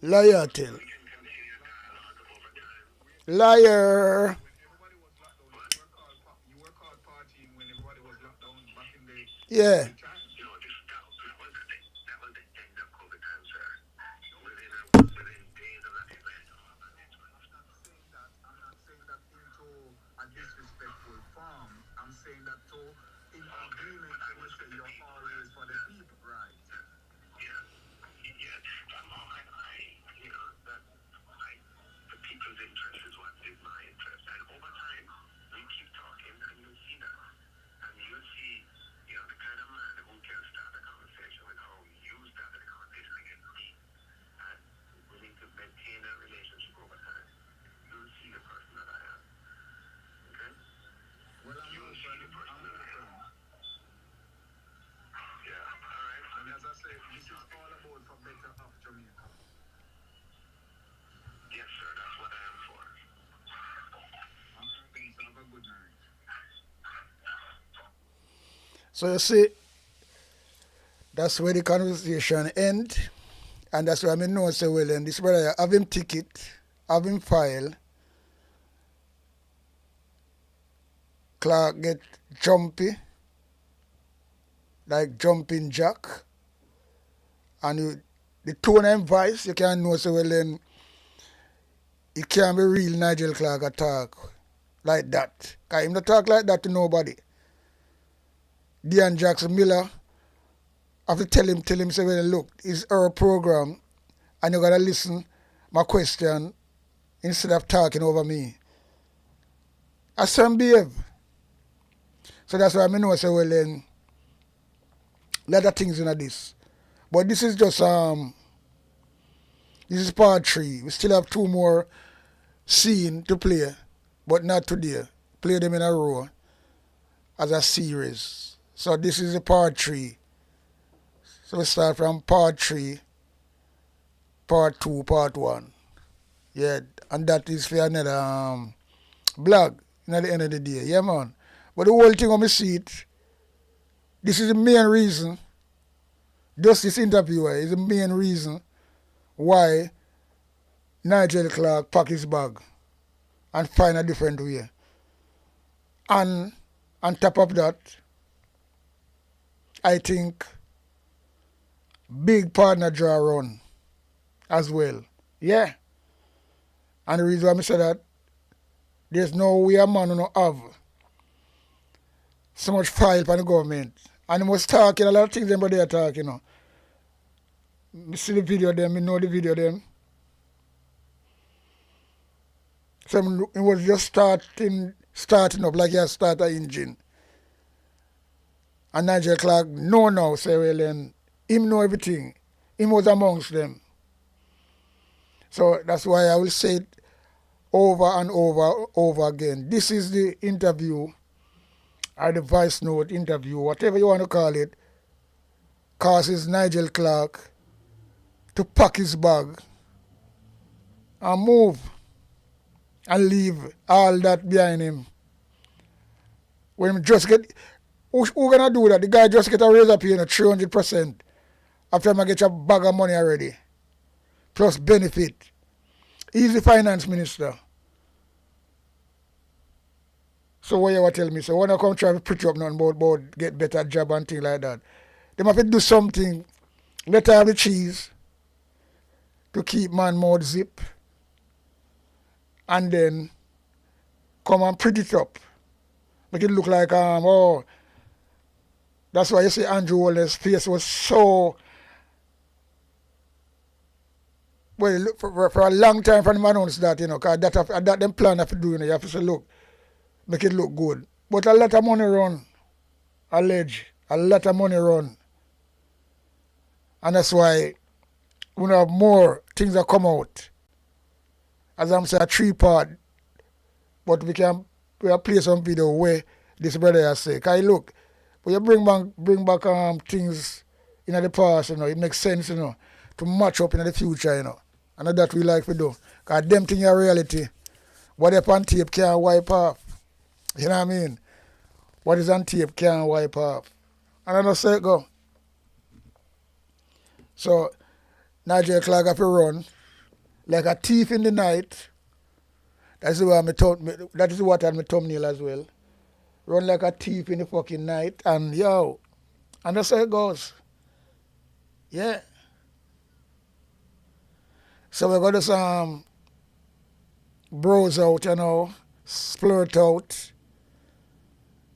Speaker 5: Liar tell.
Speaker 6: We can continue a dialogue over time.
Speaker 5: Liar.
Speaker 3: When everybody was locked down, you were called partying when everybody was locked down back in the
Speaker 5: Yeah.
Speaker 3: time.
Speaker 6: You know, that was the end of COVID time, sir. Within days of that event.
Speaker 3: I'm not saying that into a disrespectful form. I'm saying that to in agreement when you say you're always for the people, right?
Speaker 6: The people's interest is what is my interest. And over time, we keep talking and you'll see that. And you'll see, the kind of man who can start a conversation with how you started a conversation against me. And we need to maintain that relationship over time. You'll see the person that I am. Okay?
Speaker 3: Well,
Speaker 6: You'll see the person that I am. Yeah, all right.
Speaker 3: And as I say, this is all about for better of Jamaica.
Speaker 6: Yes, sir, that's what I am for.
Speaker 3: All right, then, so have a good night.
Speaker 5: So you see, that's where the conversation end. And that's why I know say, well, and this brother have him ticket, have him file. Clarke get jumpy, like jumping jack. And the tone and voice, you can know say, well, then it can't be real Nigel Clarke attack like that. Because him not talk like that to nobody. Dean Jackson Miller have to tell him, say, well, look, it's our program and you got to listen my question instead of talking over me. I saw him behave. So that's why I know, say, well, then, lot of things in this. But this is just, this is part 3. We still have 2 more scenes to play, but not today. Play them in a row as a series. So this is the part 3. So we start from part 3, part 2, part 1. Yeah, and that is for another blog at the end of the day. Yeah, man. But the whole thing when I see it, this is the main reason, just this interview is the main reason why Nigel Clarke pack his bag and find a different way. And on top of that, I think big partner draw run as well. Yeah. And the reason why I say that, there's no way a man who have so much file for the government. And he was talking, a lot of things everybody are talking. I see the video them, I know the video them. So it was just starting up like he start an engine. And Nigel Clarke know now, say, well, then, him know everything. Him was amongst them. So that's why I will say it over and over again. This is the interview, or the voice note interview, whatever you want to call it, causes Nigel Clarke to pack his bag and move and leave all that behind him. When him just get, who gonna do that? The guy just get a raise up here, 300% after him get a bag of money already, plus benefit. He's the finance minister. So what you want to tell me? So when I come try to preach up nothing about get better job and things like that, they have to do something. Let her have the cheese to keep man mouth zip, and then come and print it up. Make it look like, oh, that's why you see Andrew Wallace's face was so, well, for a long time for him announced that, because that them plan have to do, you have to say, look, make it look good. But a lot of money run, a lot of money run. And that's why we have more things that come out. As I'm saying, a 3-part, but we will play some video where this brother has said, because look, when you bring back things in the past, it makes sense, to match up in the future, And that we like to do. Because them things are reality. What is on tape can't wipe off. You know what I mean? What is on tape can't wipe off. And I don't say it go. So, Nigel Clarke have to run like a thief in the night. That is what on my thumbnail as well. Run like a thief in the fucking night. And and that's how it goes. Yeah. So we're going to browse out, splurt out,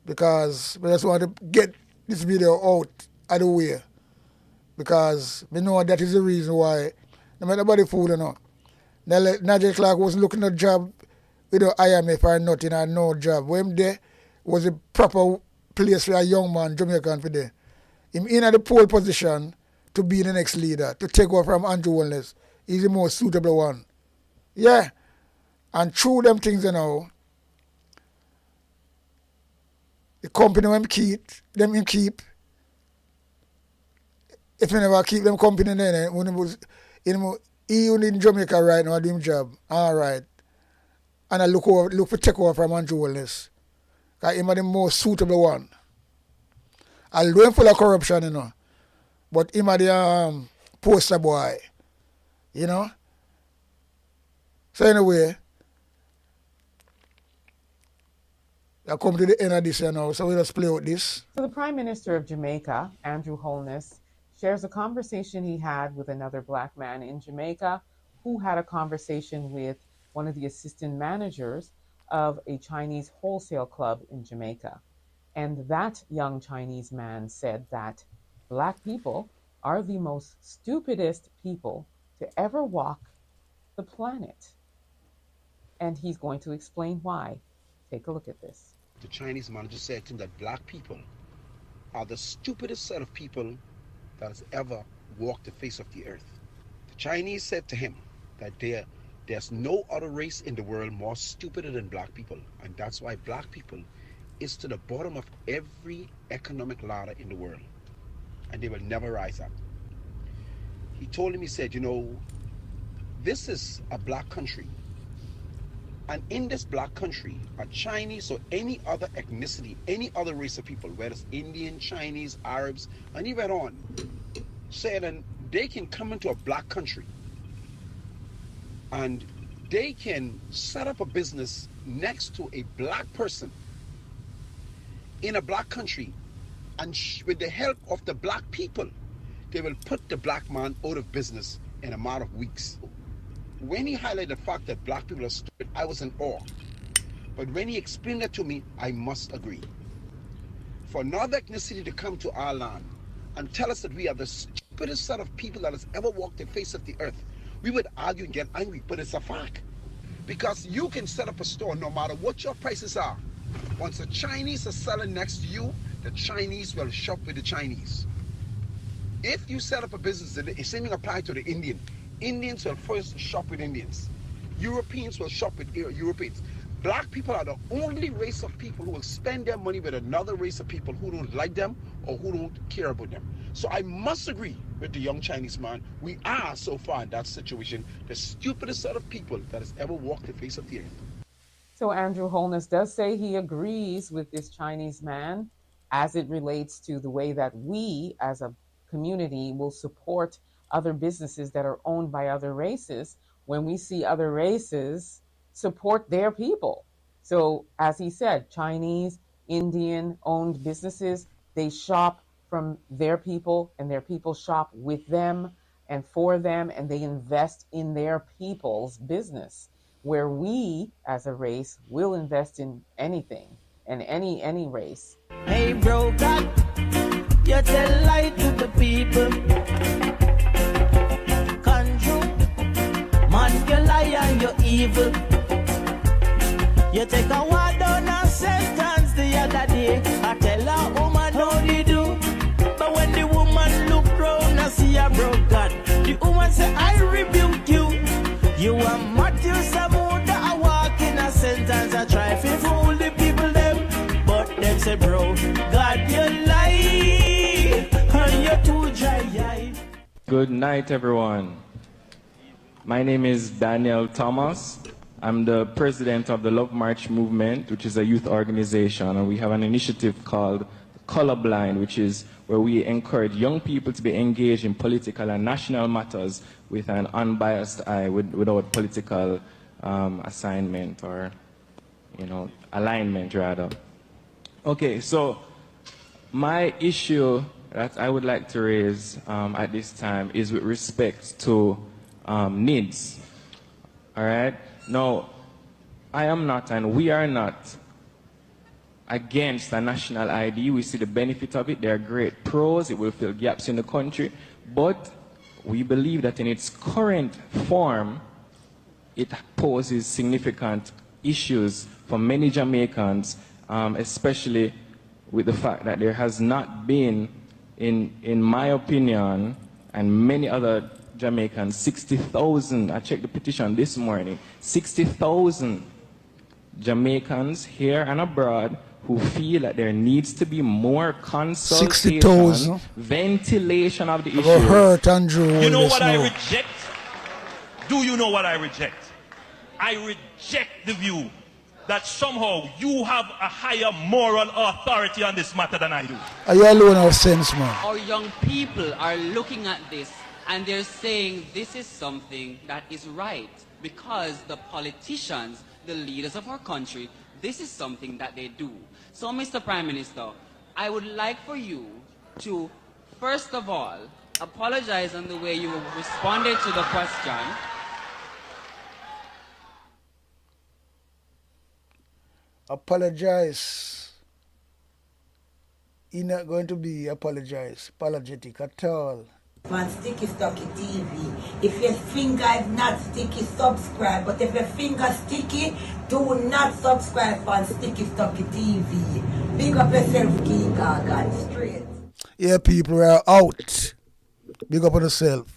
Speaker 5: because we just want to get this video out of the way, because we know that is the reason why no matter about the food Nigel Clarke was looking at a job with the IMF or nothing, or no job. When there was a proper place for a young man, Jamaican, for there. Him in the pole position to be the next leader, to take over from Andrew Wallace. He's the most suitable one. Yeah. And through them things, the company them keep. If we never keep them company then, when it was, he in Jamaica right now doing job. All right. And I look for take over from Andrew Wallace. Because he's the most suitable one. Although he's full of corruption, but he's the poster boy. So anyway, I come to the end of this now, so we just play out this.
Speaker 7: So the Prime Minister of Jamaica, Andrew Holness, shares a conversation he had with another black man in Jamaica who had a conversation with one of the assistant managers of a Chinese wholesale club in Jamaica. And that young Chinese man said that black people are the most stupidest people to ever walk the planet. And he's going to explain why. Take a look at this.
Speaker 8: The Chinese manager said to him that black people are the stupidest set of people that has ever walked the face of the earth. The Chinese said to him that there's no other race in the world more stupider than black people, and that's why black people is to the bottom of every economic ladder in the world, and they will never rise up. He told him, he said, this is a black country, and in this black country, a Chinese or any other ethnicity, any other race of people, whether it's Indian, Chinese, Arabs, and he went on, said, and they can come into a black country and they can set up a business next to a black person in a black country, and with the help of the black people, they will put the black man out of business in a matter of weeks. When he highlighted the fact that black people are stupid, I was in awe. But when he explained that to me, I must agree. For another ethnicity to come to our land and tell us that we are the stupidest set of people that has ever walked the face of the earth, we would argue and get angry, but it's a fact. Because you can set up a store no matter what your prices are. Once the Chinese are selling next to you, the Chinese will shop with the Chinese. If you set up a business, the same thing applies to the Indian. Indians will first shop with Indians. Europeans will shop with Europeans. Black people are the only race of people who will spend their money with another race of people who don't like them or who don't care about them. So I must agree with the young Chinese man. We are so far in that situation, the stupidest set of people that has ever walked the face of the earth.
Speaker 7: So Andrew Holness does say he agrees with this Chinese man as it relates to the way that we as a community will support other businesses that are owned by other races when we see other races support their people. So as he said, Chinese, Indian owned businesses, they shop from their people and their people shop with them and for them, and they invest in their people's business, where we as a race will invest in anything and any race.
Speaker 2: Hey bro, God, you tell lie to the people. Control, man, you lie and you're evil. You take a word on a sentence the other day. I tell a woman how they do, but when the woman look round and see a broke God, the woman say, I rebuke you. You are Matthew Samuda, I walk in a sentence, I try to fool the people them, but them say, bro, God, you lie, and you're too dry.
Speaker 9: Good night, everyone. My name is Daniel Thomas. I'm the president of the Love March Movement, which is a youth organization, and we have an initiative called Colorblind, which is where we encourage young people to be engaged in political and national matters with an unbiased eye, without political assignment or, alignment rather. Okay, so my issue that I would like to raise at this time is with respect to needs. All right? Now, I am not, and we are not, against a national ID. We see the benefit of it. There are great pros. It will fill gaps in the country. But we believe that in its current form, it poses significant issues for many Jamaicans, especially with the fact that there has not been, in my opinion, and many other Jamaicans, 60,000, I checked the petition this morning, 60,000 Jamaicans here and abroad who feel that there needs to be more consultation, ventilation of the issue.
Speaker 5: Hurt, Andrew.
Speaker 2: You know what I reject? Do you know what I reject? I reject the view that somehow you have a higher moral authority on this matter than I do.
Speaker 5: Are you alone of sense, man?
Speaker 4: Our young people are looking at this and they're saying this is something that is right because the politicians, the leaders of our country, this is something that they do. So, Mr. Prime Minister, I would like for you to, first of all, apologize on the way you responded to the question.
Speaker 5: Apologize. You're not going to be apologetic at all.
Speaker 10: On Sticky Stocky TV. If your finger is not sticky, subscribe. But if your finger sticky, do not subscribe on Sticky Stocky TV. Big up yourself, King Gagan, straight.
Speaker 5: Yeah, people are out. Big up on yourself.